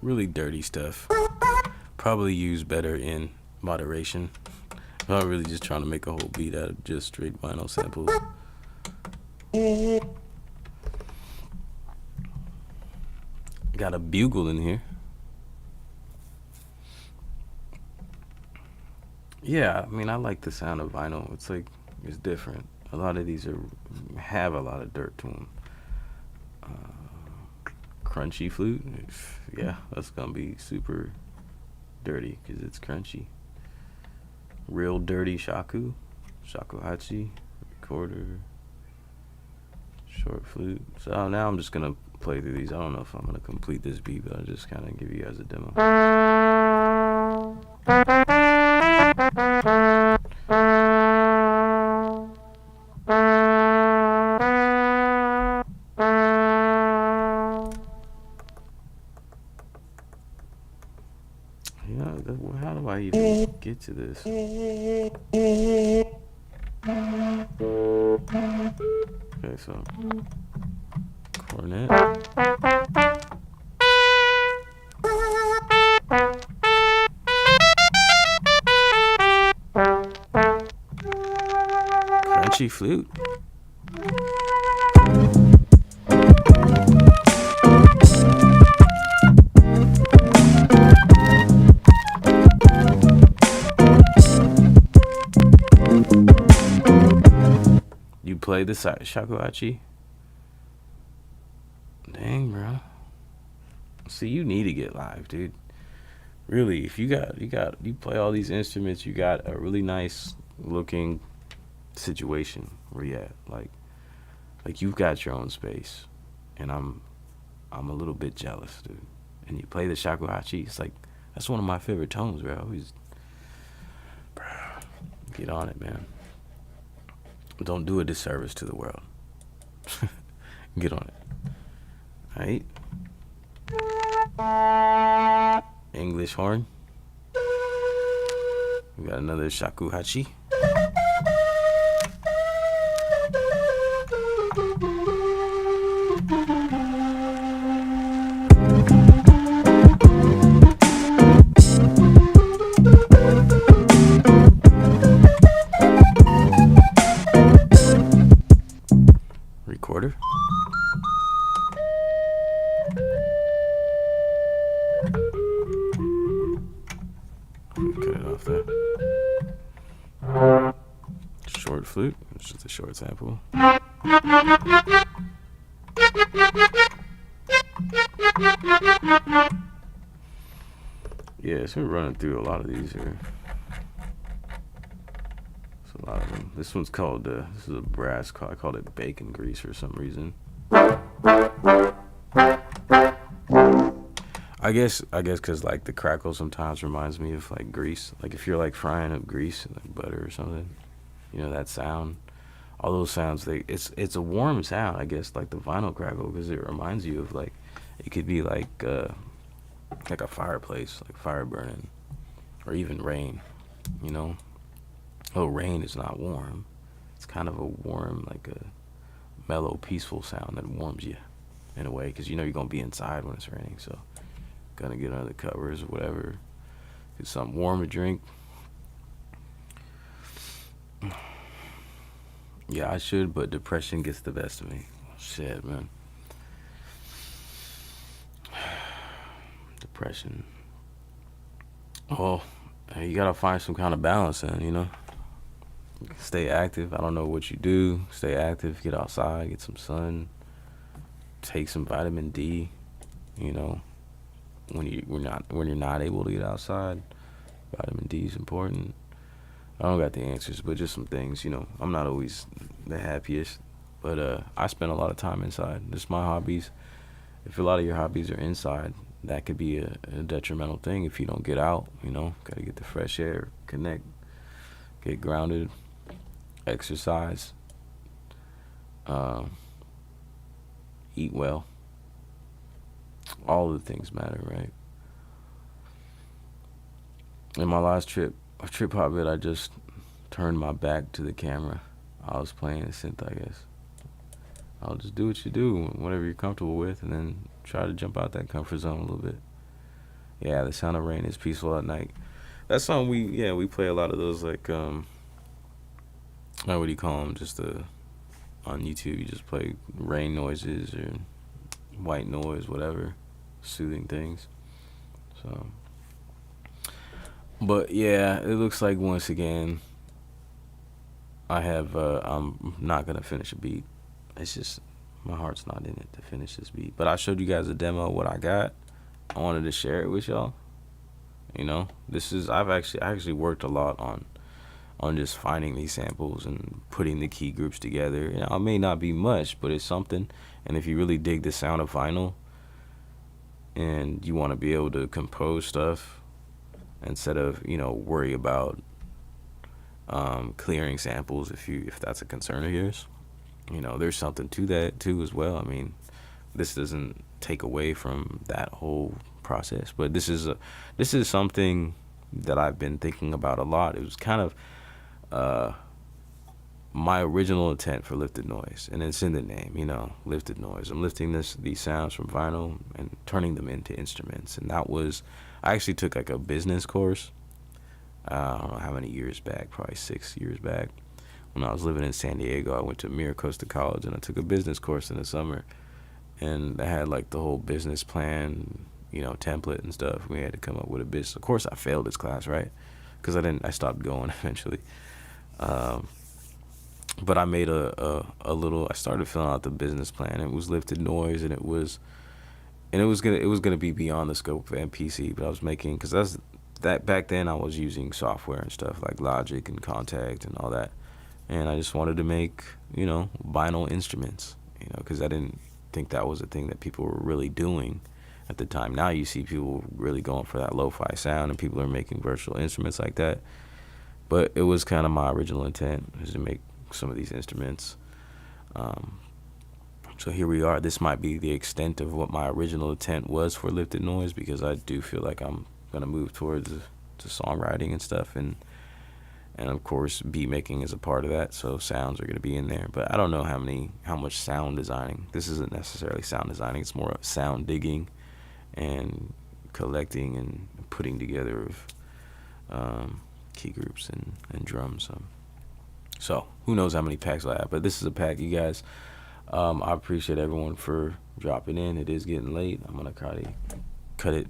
Really dirty stuff. Probably used better in moderation. I'm not really just trying to make a whole beat out of just straight vinyl samples. Got a bugle in here. Yeah, I mean, I like the sound of vinyl. It's like, it's different. A lot of these have a lot of dirt to them. Crunchy flute, yeah, that's gonna be super dirty because it's crunchy. Real dirty shakuhachi recorder. Short flute. So now I'm just gonna play through these. I don't know if I'm gonna complete this beat, but I'll just kind of give you guys a demo. How do I even get to this? Okay, so cornet. Crunchy flute. You play the shakuhachi? Dang, bro. See, you need to get live, dude. Really, if you play all these instruments, you got a really nice looking situation where you at. Like you've got your own space, and I'm a little bit jealous, dude. And you play the shakuhachi, it's like that's one of my favorite tones, bro. Bro, get on it, man. Don't do a disservice to the world. Get on it. Alright. English horn. We got another shakuhachi. Recorder. Cut it off there. Short flute. It's just a short sample. Yeah, so we're running through a lot of these here. There's a lot of them. This one's called, this is a brass, I called it bacon grease for some reason. I guess because like the crackle sometimes reminds me of like grease. Like if you're like frying up grease and like butter or something, you know, that sound. All those sounds, it's a warm sound, I guess, like the vinyl crackle, because it reminds you of like, it could be like a fireplace, like fire burning, or even rain, you know. Oh, rain is not warm. It's kind of a warm, like a mellow, peaceful sound that warms you in a way, because you know you're gonna be inside when it's raining, so gonna get under the covers or whatever, get something warm to drink. Yeah, I should, but depression gets the best of me. Shit, man. Depression. Oh, you gotta find some kind of balance in, you know. Stay active. I don't know what you do. Stay active. Get outside. Get some sun. Take some vitamin D. You know, when you're not able to get outside, vitamin D is important. I don't got the answers, but just some things, you know. I'm not always the happiest, but I spend a lot of time inside. Just my hobbies. If a lot of your hobbies are inside, that could be a detrimental thing if you don't get out, you know. Gotta get the fresh air, connect, get grounded, exercise, eat well. All of the things matter, right? In my last trip hop bit, I just turned my back to the camera. I was playing a synth, I guess. I'll just do what you do, whatever you're comfortable with, and then try to jump out that comfort zone a little bit. Yeah, the sound of rain is peaceful at night. That song, we play a lot of those, like, what do you call them? Just on YouTube, you just play rain noises or white noise, whatever, soothing things. So, but yeah, it looks like once again I'm not gonna finish a beat. It's just my heart's not in it to finish this beat. But I showed you guys a demo of what I got. I wanted to share it with y'all. You know, I actually worked a lot on on just finding these samples and putting the key groups together. You know, it may not be much, but it's something. And if you really dig the sound of vinyl and you want to be able to compose stuff instead of, you know, worry about clearing samples if that's a concern of yours, you know, there's something to that too as well. I mean, this doesn't take away from that whole process, but this is something that I've been thinking about a lot. It was kind of my original intent for lifted noise, and it's in the name, you know, lifted noise. I'm lifting these sounds from vinyl and turning them into instruments. And that was, I actually took like a business course. I don't know how many years back, probably 6 years back. When I was living in San Diego, I went to Miracosta College and I took a business course in the summer. And I had like the whole business plan, you know, template and stuff. We had to come up with a business. Of course, I failed this class, right? Because I stopped going eventually. But I made a little. I started filling out the business plan. It was lifted noise, and it was gonna be beyond the scope of MPC. But I was making, because that back then I was using software and stuff like Logic and Contact and all that, and I just wanted to make, you know, vinyl instruments, you know, because I didn't think that was a thing that people were really doing at the time. Now you see people really going for that lo-fi sound, and people are making virtual instruments like that. But it was kind of my original intent, was to make some of these instruments. So here we are. This might be the extent of what my original intent was for lifted noise, because I do feel like I'm gonna move towards to songwriting and stuff, and of course beat making is a part of that, so sounds are gonna be in there. But I don't know how much sound designing. This isn't necessarily sound designing, it's more sound digging and collecting and putting together of key groups and drums. So who knows how many packs I have, but this is a pack, you guys. I appreciate everyone for dropping in. It is getting late. I'm gonna try to cut it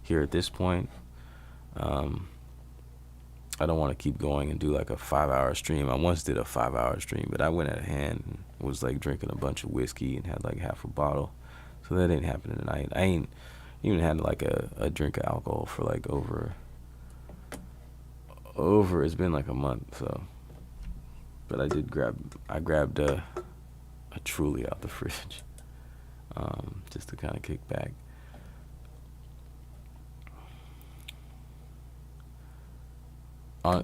here at this point. I don't want to keep going and do like a 5-hour stream. I once did a 5-hour stream, but I went at hand and was like drinking a bunch of whiskey and had like half a bottle, so that ain't happening tonight. I ain't even had like a drink of alcohol for like over it's been like a month. So, but I grabbed a Truly out the fridge, just to kind of kick back.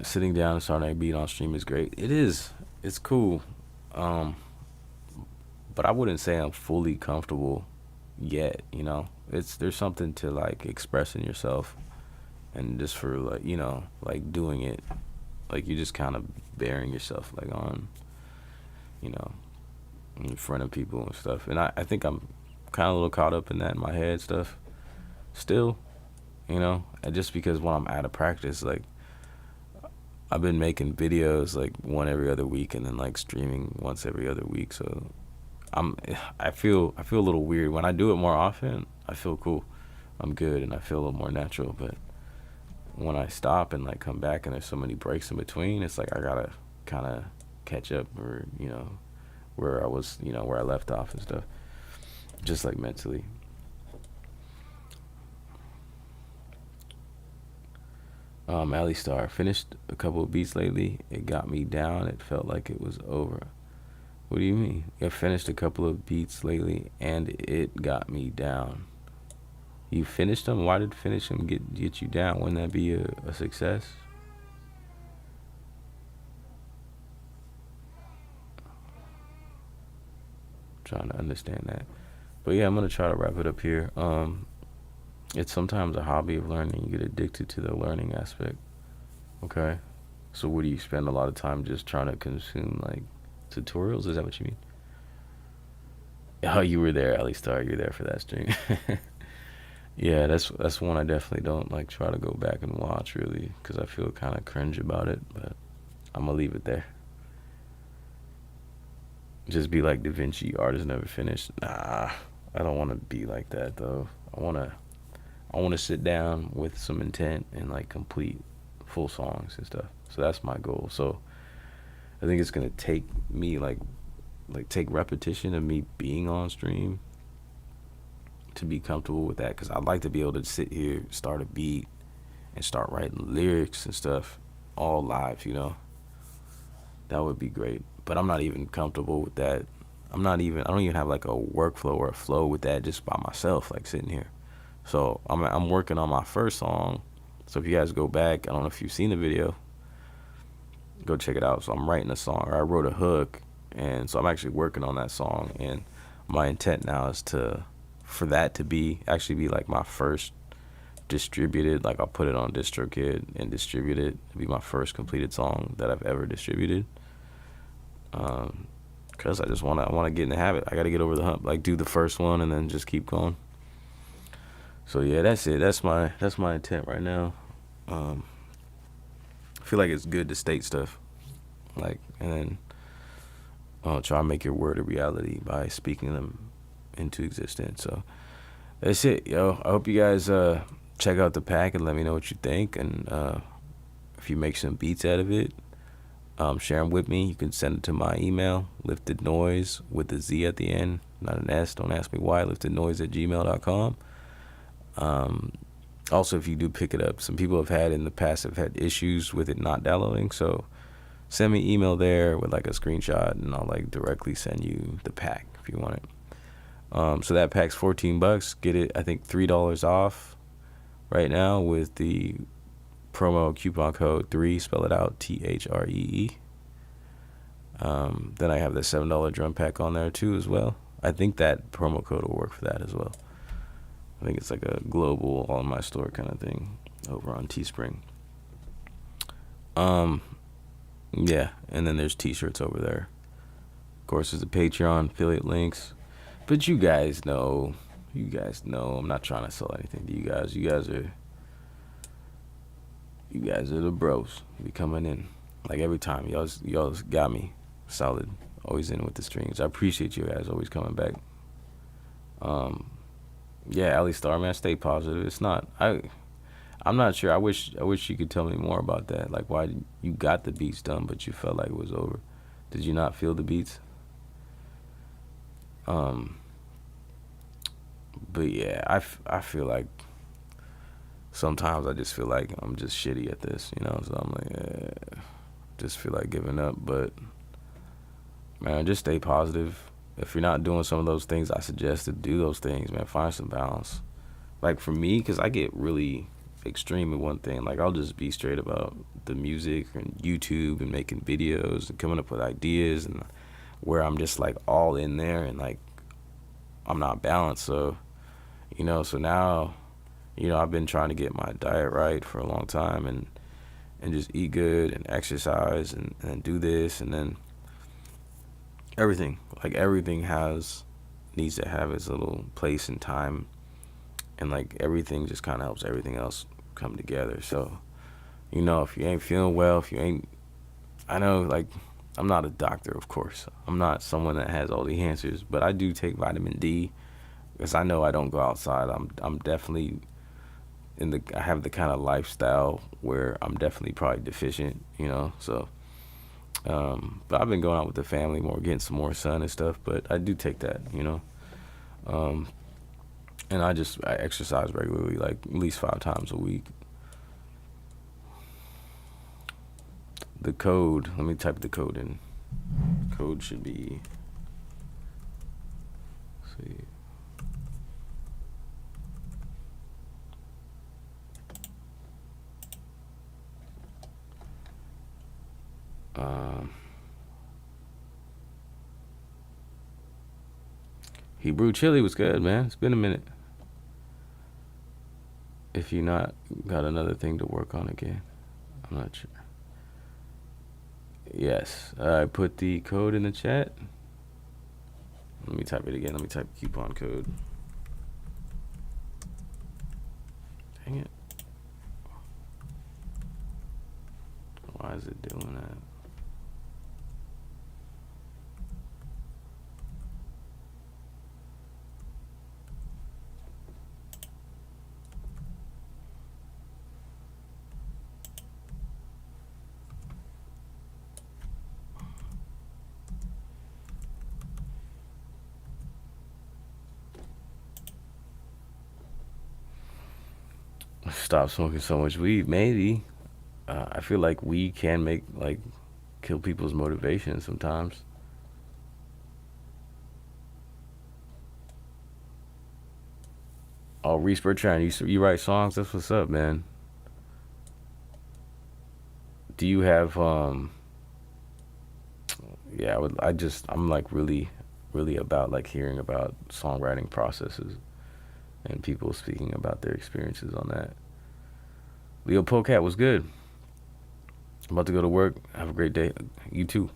Sitting down and starting a beat on stream is great. It is. It's cool. But I wouldn't say I'm fully comfortable yet, you know. There's something to like expressing yourself, and just for like, you know, like doing it, like you're just kind of bearing yourself like on, you know, in front of people and stuff. And I think I'm kind of a little caught up in that in my head stuff still, you know, and just because when I'm out of practice, like I've been making videos like one every other week and then like streaming once every other week. So I feel a little weird. When I do it more often, I feel cool. I'm good and I feel a little more natural. But when I stop and like come back and there's so many breaks in between, it's like I gotta kind of catch up, or, you know, where I was, you know, where I left off and stuff, just like mentally. Ali Star, finished a couple of beats lately. It got me down. It felt like it was over. What do you mean? I finished a couple of beats lately and it got me down. You finished them? Why did finish them get you down? Wouldn't that be a success? Trying to understand that. But yeah, I'm gonna try to wrap it up here. It's sometimes a hobby of learning. You get addicted to the learning aspect. Okay, so what do you spend a lot of time just trying to consume, like tutorials? Is that what you mean? Oh, you were there, Ali Star. You're there for that stream. Yeah, that's one I definitely don't like try to go back and watch, really, because I feel kind of cringe about it. But I'm gonna leave it there. Just be like Da Vinci, artist never finished. Nah, I don't want to be like that though. I want to sit down with some intent and like complete full songs and stuff. So that's my goal. So I think it's gonna take me like take repetition of me being on stream to be comfortable with that, because I'd like to be able to sit here, start a beat, and start writing lyrics and stuff all live, you know. That would be great. But I'm not even comfortable with that. I don't even have like a workflow or a flow with that just by myself, like sitting here. So I'm working on my first song. So if you guys go back, I don't know if you've seen the video, go check it out. So I'm writing a song, or I wrote a hook, and so I'm actually working on that song. And my intent now is for that to be like my first distributed, like I'll put it on DistroKid and distribute it. It'll be my first completed song that I've ever distributed. Cause I just want to get in the habit. I got to get over the hump, like do the first one and then just keep going. So yeah, that's it. That's my intent right now. I feel like it's good to state stuff, like, and then try to make your word a reality by speaking them into existence. So that's it, yo. I hope you guys check out the pack and let me know what you think, and if you make some beats out of it, share them with me. You can send it to my email, liftednoise with a Z at the end, not an S. Don't ask me why. liftednoise@gmail.com. Also, if you do pick it up, some people have had in the past have had issues with it not downloading, so send me an email there with like a screenshot, and I'll like directly send you the pack if you want it. So that pack's $14. Get it, I think $3 off right now with the promo coupon code 3, spell it out, THREE. Then I have the $7 drum pack on there too as well. I think that promo code will work for that as well. I think it's like a global all in my store kind of thing over on Teespring. Yeah, and then there's t-shirts over there. Of course, there's the Patreon affiliate links. But you guys know I'm not trying to sell anything to you guys. You guys are the bros. Be coming in like every time. Y'all got me solid. Always in with the streams. I appreciate you guys always coming back. Yeah, Ali Star, man, stay positive. It's not. I'm not sure. I wish you could tell me more about that. Like why you got the beats done, but you felt like it was over. Did you not feel the beats? But yeah, I feel like sometimes I just feel like I'm just shitty at this, you know. So I'm like, just feel like giving up. But man, just stay positive. If you're not doing some of those things I suggested, do those things, man. Find some balance. Like for me, because I get really extreme in one thing. Like I'll just be straight about the music and YouTube and making videos and coming up with ideas, and where I'm just like all in there and like I'm not balanced. So, you know, so now, you know, I've been trying to get my diet right for a long time and just eat good and exercise and do this, and then everything needs to have its little place and time, and like everything just kind of helps everything else come together. So, you know, if you ain't feeling well, I know, like, I'm not a doctor, of course. I'm not someone that has all the answers, but I do take vitamin D because I know I don't go outside. I'm definitely I have the kind of lifestyle where I'm definitely probably deficient, you know. So, but I've been going out with the family more, getting some more sun and stuff. But I do take that, you know. And I exercise regularly, like at least 5 times a week. The code, let me type the code in. Code should be, let's see. Hebrew chili was good, man. It's been a minute. If you not got another thing to work on again, I'm not sure. Yes, I put the code in the chat. Let me type it again. Let me type coupon code. Dang it. Why is it doing that? Stop smoking so much weed, maybe. I feel like weed can kill people's motivation sometimes. Oh, Reese Bertrand, you write songs? That's what's up, man. Do you have yeah, I'm like really about like hearing about songwriting processes and people speaking about their experiences on that. Leo Polecat was good. I'm about to go to work. Have a great day. You too.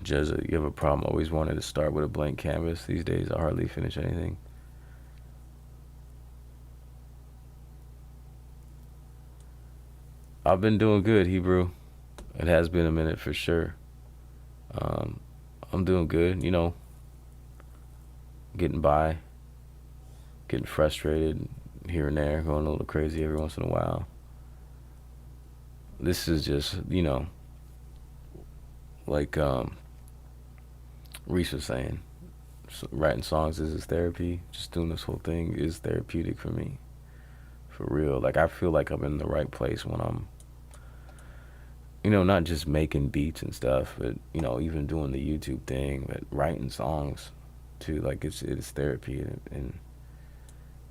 Jezza, you have a problem always wanted to start with a blank canvas. These days I hardly finish anything. I've been doing good, Hebrew. It has been a minute for sure. I'm doing good, you know, getting by, getting frustrated here and there, going a little crazy every once in a while. This is just, you know, like Reese was saying, writing songs is therapy. Just doing this whole thing is therapeutic for me, for real. Like, I feel like I'm in the right place when I'm, you know, not just making beats and stuff, but, you know, even doing the YouTube thing, but writing songs too. Like, it's therapy, and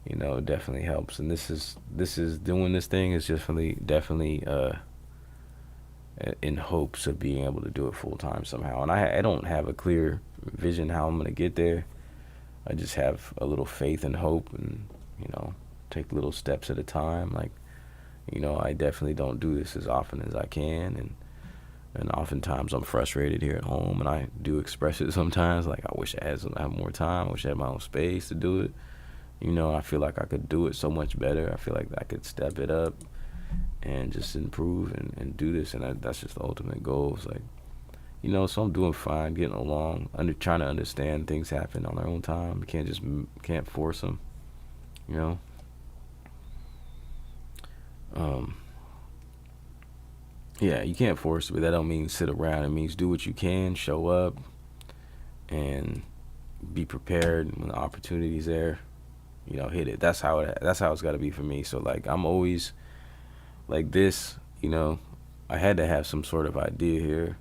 you know, it definitely helps. And this is doing this thing is definitely in hopes of being able to do it full time somehow. And I don't have a clear vision how I'm gonna get there. I just have a little faith and hope, and, you know, take little steps at a time. Like, you know, I definitely don't do this as often as I can, and oftentimes I'm frustrated here at home, and I do express it sometimes. Like, I wish I had more time. I wish I had my own space to do it. You know, I feel like I could do it so much better. I feel like I could step it up and just improve and do this, and that's just the ultimate goal. It's like, you know, so I'm doing fine, getting along, trying to understand things happen on their own time. You can't force them, you know. Yeah, you can't force it, but that don't mean sit around. It means do what you can, show up, and be prepared when the opportunity's there. You know, hit it. That's how it's got to be for me. So, like, I'm always like this. You know, I had to have some sort of idea here,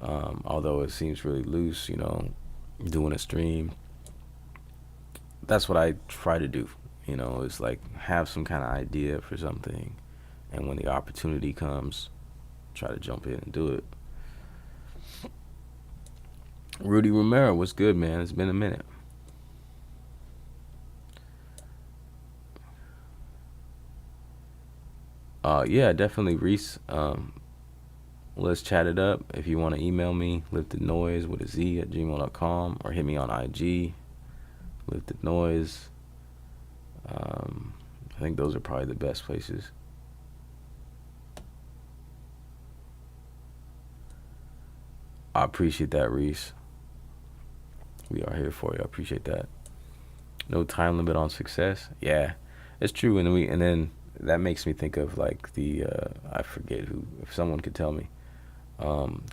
although it seems really loose. You know, doing a stream. That's what I try to do. You know, it's like have some kind of idea for something, and when the opportunity comes, try to jump in and do it. Rudy Romero, what's good, man? It's been a minute. Yeah, definitely, Reese. Let's chat it up. If you want to email me, liftednoise with a Z at gmail.com, or hit me on IG, Lifted Noise. I think those are probably the best places. I appreciate that, Reese. We are here for you. I appreciate that. No time limit on success. Yeah, it's true. And then that makes me think of like I forget who. If someone could tell me,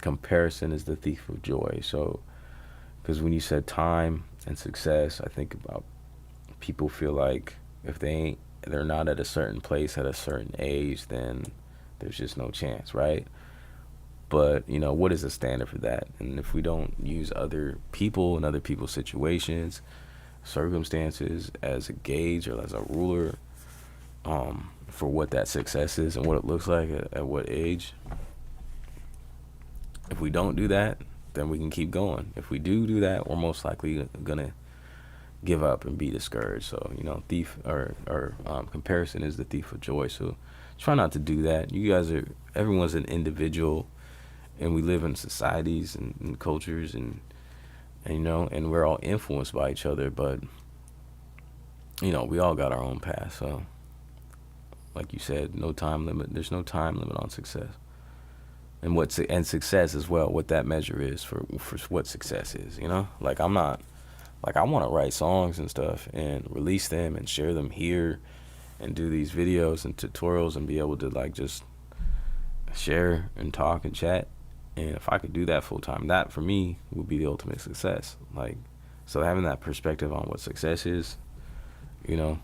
comparison is the thief of joy. So, because when you said time and success, I think about people feel like if they're not at a certain place at a certain age, then there's just no chance, right? But, you know, what is the standard for that? And if we don't use other people and other people's situations, circumstances as a gauge or as a ruler for what that success is and what it looks like at what age, if we don't do that, then we can keep going. If we do that, we're most likely gonna give up and be discouraged. So, you know, comparison is the thief of joy. So try not to do that. Everyone's an individual, and we live in societies and cultures and you know, and we're all influenced by each other, but, you know, we all got our own path. So, like you said, no time limit. There's no time limit on success. And success as well, what that measure is for what success is, you know? Like, I want to write songs and stuff and release them and share them here and do these videos and tutorials and be able to, like, just share and talk and chat. And if I could do that full time, that for me would be the ultimate success. Like, so having that perspective on what success is, you know,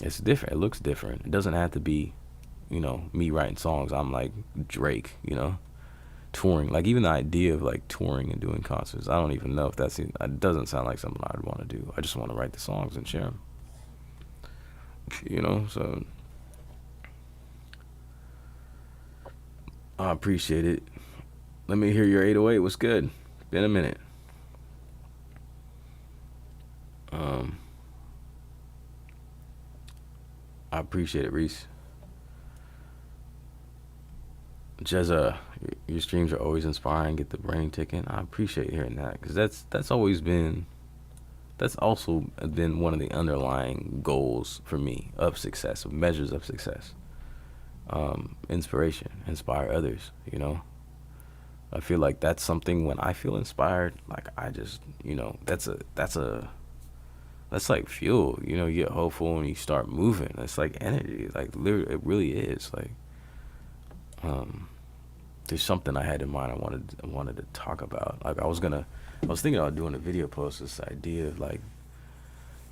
It's different. It looks different. It doesn't have to be, you know, me writing songs. I'm like Drake, you know, touring. Like even the idea of like touring and doing concerts, I don't even know if that's, it doesn't sound like something I'd want to do. I just want to write the songs and share them, you know. So I appreciate it. Let me hear your 808. What's good? Been a minute. I appreciate it, Reese. Jezza, your streams are always inspiring. Get the brain ticking. I appreciate hearing that, because that's also been one of the underlying goals for me of success, of measures of success. Inspiration, inspire others, you know. I feel like that's something when I feel inspired, like I just, you know, that's like fuel, you know. You get hopeful and you start moving. It's like energy, like literally, it really is. Like, there's something I had in mind I wanted to talk about. Like I was thinking about doing a video post, this idea of like,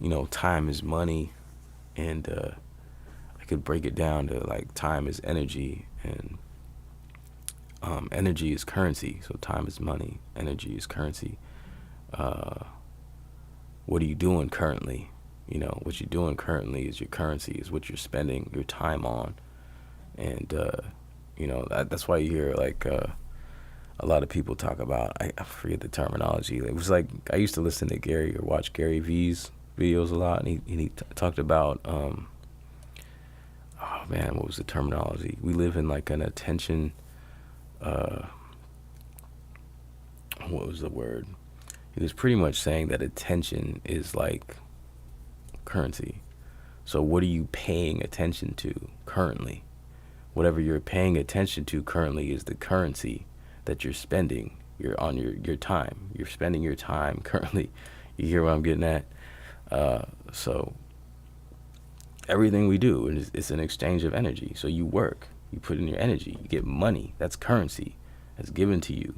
you know, time is money, and I could break it down to like time is energy, and energy is currency. So time is money, energy is currency. What are you doing currently? You know, what you're doing currently is your currency, is what you're spending your time on. And, you know, that's why you hear like a lot of people talk about, I forget the terminology. It was like, I used to listen to Gary or watch Gary V's videos a lot, and he talked about, oh man, what was the terminology? We live in like an attention, what was the word? He was pretty much saying that attention is like currency. So what are you paying attention to currently? Whatever you're paying attention to currently is the currency that you're spending. You're on your time. You're spending your time currently. You hear what I'm getting at? So everything we do is an exchange of energy. So you work, you put in your energy, you get money. That's currency. That's given to you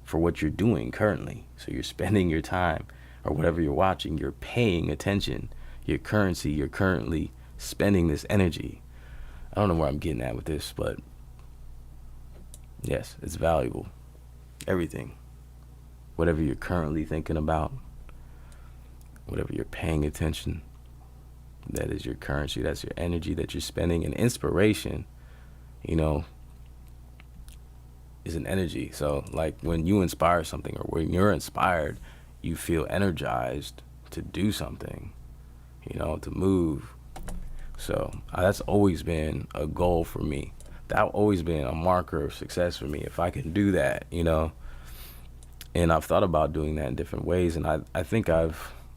for what you're doing currently. So you're spending your time, or whatever you're watching, you're paying attention. Your currency, you're currently spending this energy. I don't know where I'm getting at with this, but yes, it's valuable. Everything. Whatever you're currently thinking about, whatever you're paying attention, that is your currency. That's your energy that you're spending. And inspiration, you know, is an energy. So like when you inspire something, or when you're inspired, you feel energized to do something, you know, to move. So that's always been a goal for me. That's always been a marker of success for me, if I can do that, you know. And I've thought about doing that in different ways, and I think I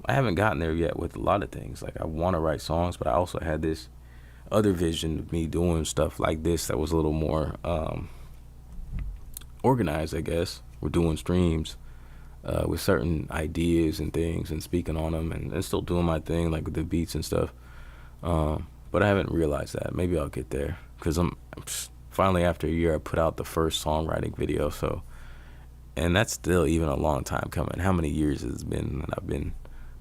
haven't gotten there yet with a lot of things. Like I want to write songs, but I also had this other vision of me doing stuff like this that was a little more organized, I guess. We're doing streams with certain ideas and things, and speaking on them, and still doing my thing, like with the beats and stuff. But I haven't realized that. Maybe I'll get there, because I'm finally, after a year, I put out the first songwriting video. So, and that's still even a long time coming. How many years has it been that I've been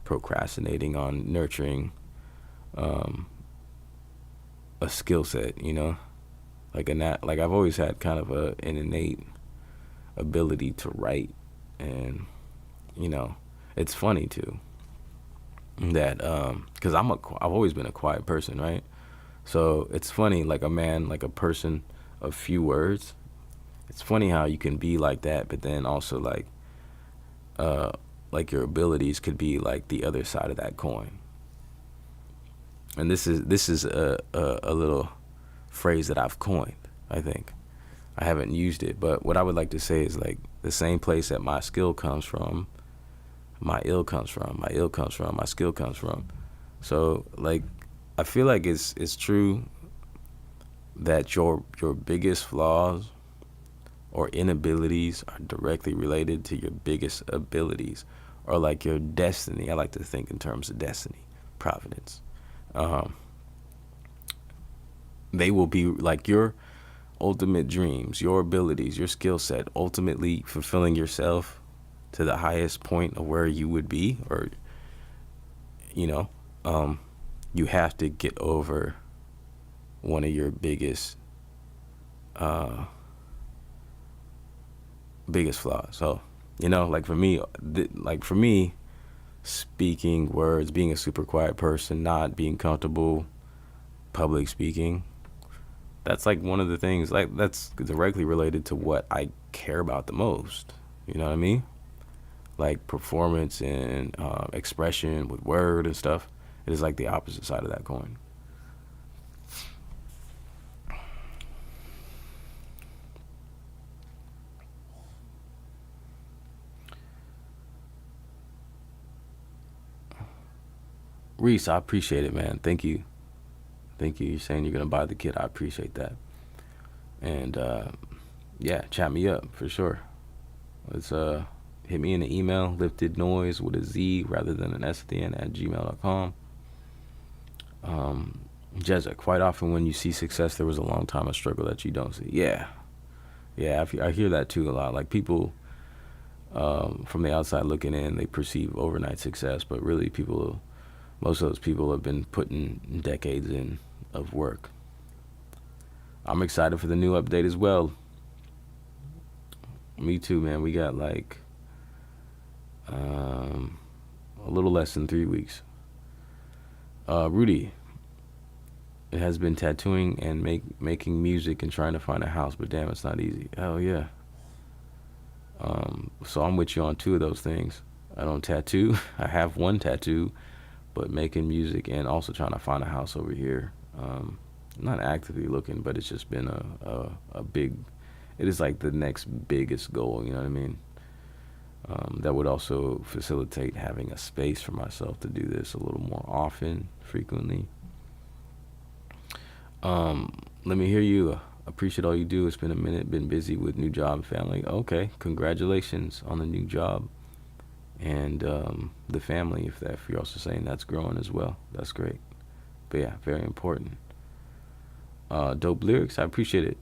procrastinating on nurturing a skill set, you know? Like I've always had kind of an innate ability to write, and you know, it's funny too that because I've always been a quiet person, right? So it's funny, like a person of few words. It's funny how you can be like that, but then also like your abilities could be like the other side of that coin. And this is a little phrase that I've coined. I think I haven't used it, but what I would like to say is like the same place that my skill comes from, my ill comes from, my ill comes from, my skill comes from. So like I feel like it's true that your biggest flaws or inabilities are directly related to your biggest abilities, or like your destiny. I like to think in terms of destiny, providence. They will be like your ultimate dreams, your abilities, your skill set, ultimately fulfilling yourself to the highest point of where you would be, or, you know, you have to get over one of your biggest flaws. So, you know, like for me, speaking words, being a super quiet person, not being comfortable public speaking, that's like one of the things, like that's directly related to what I care about the most. You know what I mean? Like performance and expression with word and stuff. It is like the opposite side of that coin. Reese, I appreciate it, man. Thank you. Thank you. You're saying you're gonna buy the kit. I appreciate that. And yeah, chat me up for sure. Let's hit me in the email, liftednoise with a Z rather than an S at the end at gmail.com. Jezza, quite often when you see success, there was a long time of struggle that you don't see. Yeah, I hear that too a lot. Like people from the outside looking in, they perceive overnight success, but really most of those people have been putting decades in of work. I'm excited for the new update as well. Me too, man. We got like a little less than 3 weeks. Rudy, it has been tattooing and making music and trying to find a house, but damn, it's not easy. Hell yeah. So I'm with you on two of those things. I don't tattoo. I have one tattoo, but making music and also trying to find a house over here. Not actively looking, but it's just been a big, it is like the next biggest goal, you know what I mean? That would also facilitate having a space for myself to do this a little more often, frequently. Let me hear you. Appreciate all you do. It's been a minute, been busy with new job and family. Okay, congratulations on the new job and the family, if you're also saying that's growing as well. That's great. But yeah, very important. Dope lyrics, I appreciate it.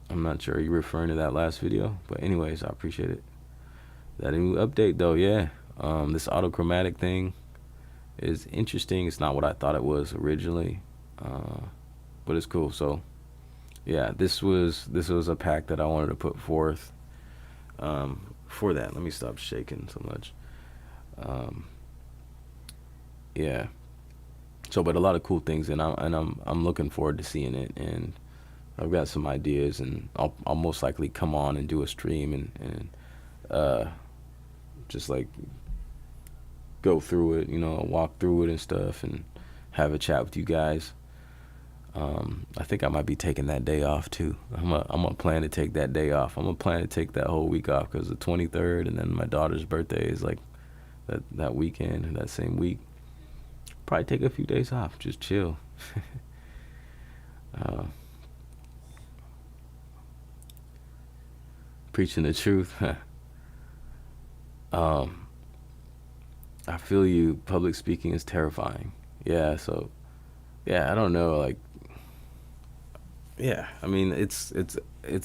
I'm not sure you're referring to that last video, but anyways, I appreciate it. That new update though, yeah. This Autochromatic thing is interesting. It's not what I thought it was originally, but it's cool. So yeah, this was a pack that I wanted to put forth for that. Let me stop shaking so much. Yeah. So, but a lot of cool things, and I'm looking forward to seeing it, and I've got some ideas, and I'll most likely come on and do a stream and just like go through it, you know, walk through it and stuff, and have a chat with you guys. I think I might be taking that day off too. I'm gonna plan to take that day off. I'm gonna plan to take that whole week off because the 23rd, and then my daughter's birthday is like that weekend, that same week. Probably take a few days off, just chill. Preaching the truth. I feel you. Public speaking is terrifying. Yeah, so yeah, I don't know, like, yeah, I mean, it's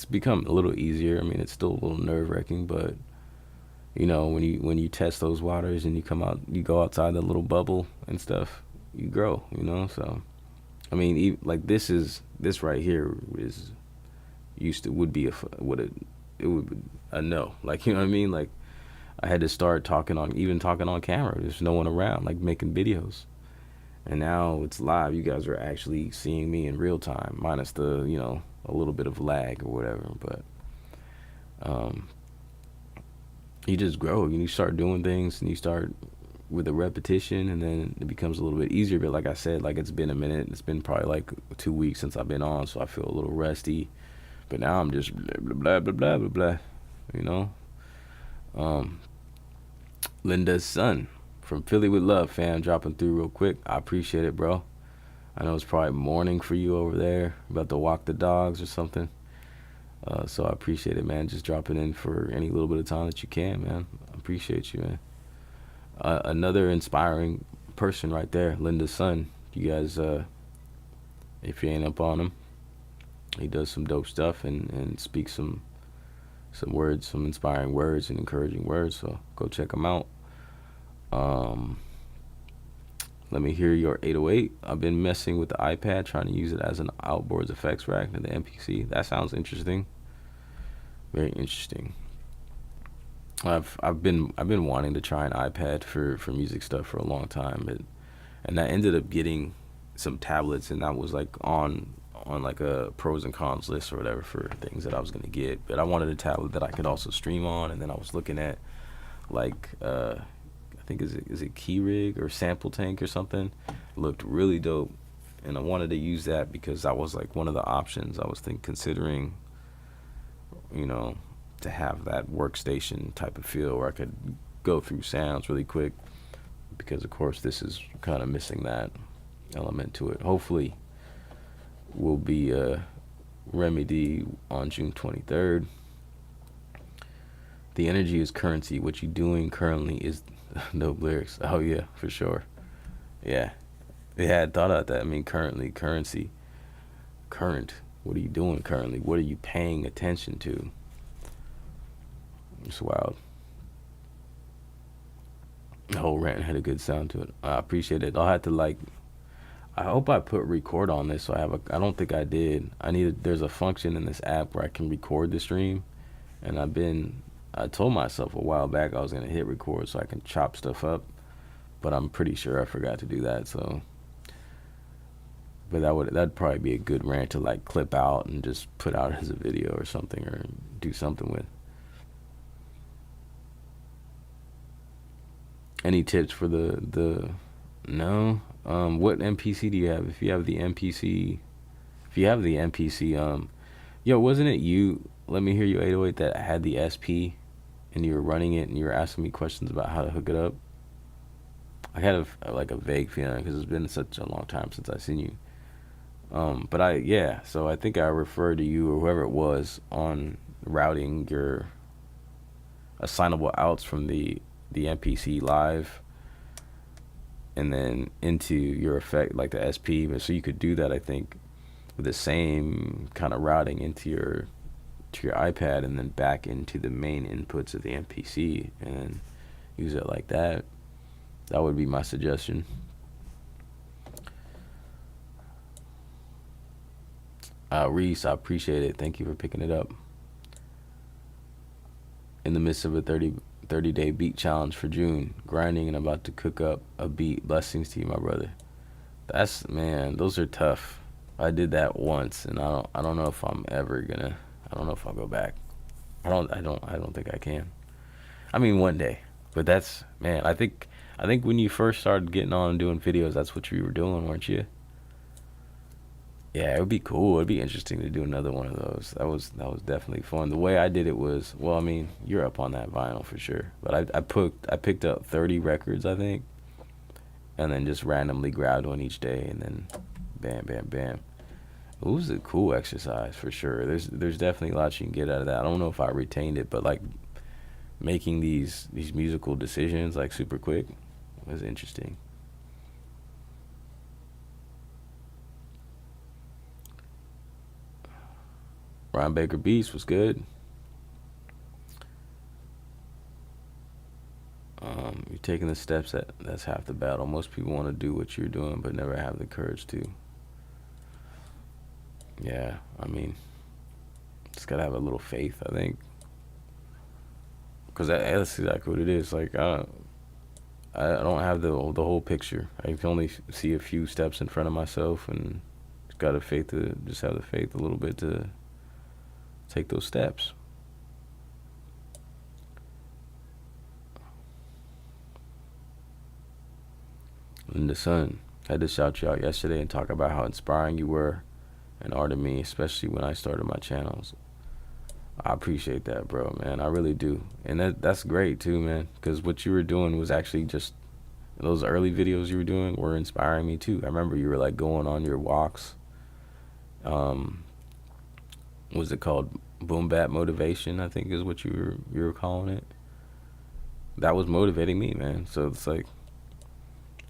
become a little easier. I mean, it's still a little nerve-wracking, but you know, when you test those waters and you go outside the little bubble and stuff, you grow, you know. So I mean, like this right here would be a no, like, you know what I mean? Like I had to start talking on camera. There's no one around, like making videos. And now it's live. You guys are actually seeing me in real time, minus the, you know, a little bit of lag or whatever. But you just grow and you start doing things, and you start with a repetition, and then it becomes a little bit easier. But like I said, like it's been a minute. It's been probably like 2 weeks since I've been on, so I feel a little rusty. But now I'm just blah, blah, blah, blah, blah, blah, you know. Linda's son from Philly with love, fam, dropping through real quick. I appreciate it, bro. I know it's probably morning for you over there, about to walk the dogs or something. So I appreciate it, man. Just dropping in for any little bit of time that you can, man. I appreciate you, man. Another inspiring person right there, Linda's son. You guys, if you ain't up on him, he does some dope stuff and speaks some words, some inspiring words and encouraging words. So go check him out. Let me hear your 808. I've been messing with the iPad, trying to use it as an outboards effects rack to the MPC. That sounds interesting. Very interesting. I've been wanting to try an iPad for music stuff for a long time, and I ended up getting some tablets, and that was like on like a pros and cons list or whatever for things that I was gonna get. But I wanted a tablet that I could also stream on, and then I was looking at like I think is it Keyrig or Sample Tank or something. It looked really dope, and I wanted to use that because that was like one of the options I was considering, you know, to have that workstation type of feel where I could go through sounds really quick, because of course this is kind of missing that element to it. Hopefully will be remedy on June 23rd. The energy is currency. What you doing currently is no lyrics. Oh yeah, for sure. Yeah, I had thought about that. I mean, currently, currency, current. What are you doing currently? What are you paying attention to? It's wild. The whole rant had a good sound to it. I appreciate it. I'll have to like, I hope I put record on this. So I don't think I did. There's a function in this app where I can record the stream. And I told myself a while back I was going to hit record so I can chop stuff up. But I'm pretty sure I forgot to do that. So, but that'd probably be a good rant to like clip out and just put out as a video or something, or do something with. Any tips for the no? What MPC do you have? If you have the MPC, yo, wasn't it you? Let me hear you 808 that had the SP, and you were running it, and you were asking me questions about how to hook it up. I had a vague feeling because it's been such a long time since I've seen you. But so I think I referred to you or whoever it was on routing your assignable outs from the MPC live and then into your effect, like the SP. But so you could do that, I think, with the same kind of routing into your iPad and then back into the main inputs of the MPC and then use it like that. That would be my suggestion. Reese, I appreciate it. Thank you for picking it up. In the midst of a 30-day beat challenge for June, grinding and about to cook up a beat. Blessings to you, my brother. Those are tough. I did that once, and I don't know if I'm ever gonna. I don't know if I'll go back. I don't think I can. I mean, one day, but I think when you first started getting on and doing videos, that's what you were doing, weren't you? Yeah, it would be cool. It'd be interesting to do another one of those. That was definitely fun. The way I did it was, well, I mean, you're up on that vinyl for sure. But I picked up 30 records, I think, and then just randomly grabbed one each day, and then bam, bam, bam. It was a cool exercise for sure. There's definitely lots you can get out of that. I don't know if I retained it, but like making these musical decisions like super quick was interesting. Ron Baker Beats was good. You're taking the steps that's half the battle. Most people want to do what you're doing, but never have the courage to. Yeah, I mean, just gotta have a little faith, I think, because that's exactly what it is. Like, I don't have the whole picture. I can only see a few steps in front of myself, and just gotta just have the faith a little bit to take those steps. Linda Sun, I had to shout you out yesterday and talk about how inspiring you were and are to me, especially when I started my channels. I appreciate that, bro, man. I really do. And that's great too, man, because what you were doing was actually just, those early videos you were doing were inspiring me too. I remember you were like going on your walks. Was it called boom bap motivation, I think is what you were calling it. That was motivating me, man. So it's like,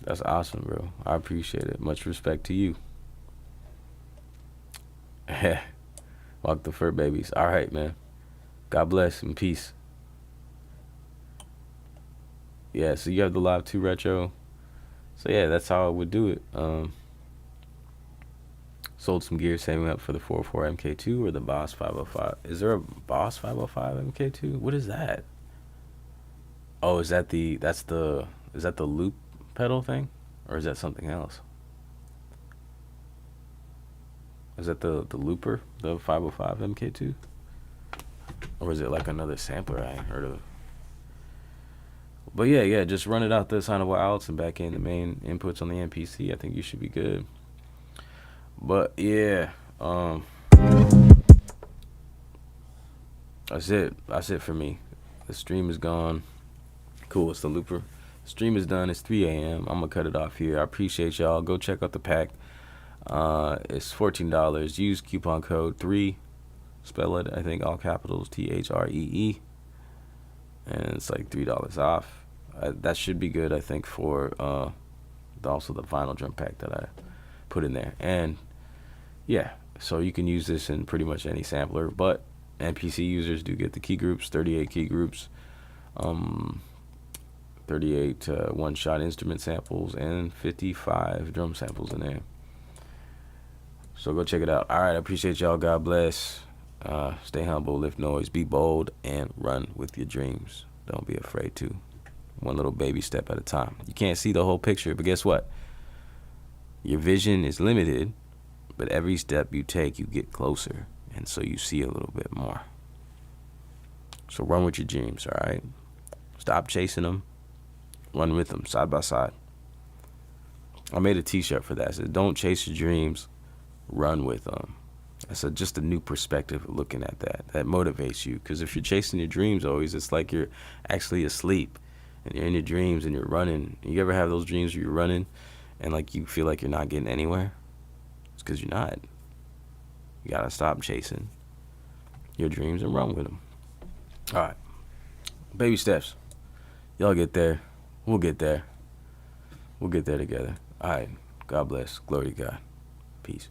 that's awesome, bro. I appreciate it. Much respect to you. Walk the fur babies. All right, man. God bless and peace. Yeah, so you have the Live 2 Retro. So yeah, that's how I would do it. Sold some gear, saving up for the 404 MK2 or the Boss 505. Is there a Boss 505 MK2? What is that? Oh, is that the loop pedal thing, or is that something else? Is that the looper, the 505 MK2, or is it like another sampler I ain't heard of? But yeah, just run it out the assignable outs and back in the main inputs on the MPC. I think you should be good. But yeah, that's it for me. The stream is gone. Cool, it's the looper. Stream is done. It's 3 a.m. I'm gonna cut it off here. I appreciate y'all. Go check out the pack. It's $14. Use coupon code 3. Spell it, I think, all capitals, THREE, and it's like $3 off. That should be good, I think, for also the vinyl drum pack that I put in there. And yeah, so you can use this in pretty much any sampler, but MPC users do get the key groups, 38 key groups, 38 one-shot instrument samples, and 55 drum samples in there. So go check it out. All right, I appreciate y'all. God bless. Stay humble, lift noise, be bold, and run with your dreams. Don't be afraid to. One little baby step at a time. You can't see the whole picture, but guess what? Your vision is limited, but every step you take, you get closer, and so you see a little bit more. So run with your dreams, all right? Stop chasing them. Run with them, side by side. I made a t-shirt for that. It said, don't chase your dreams, run with them. That's just a new perspective of looking at that. That motivates you, because if you're chasing your dreams always, it's like you're actually asleep, and you're in your dreams, and you're running. You ever have those dreams where you're running, and like you feel like you're not getting anywhere? It's because you're not. You gotta stop chasing your dreams and run with them. All right, baby steps. Y'all get there. We'll get there. We'll get there together. All right. God bless. Glory to God. Peace.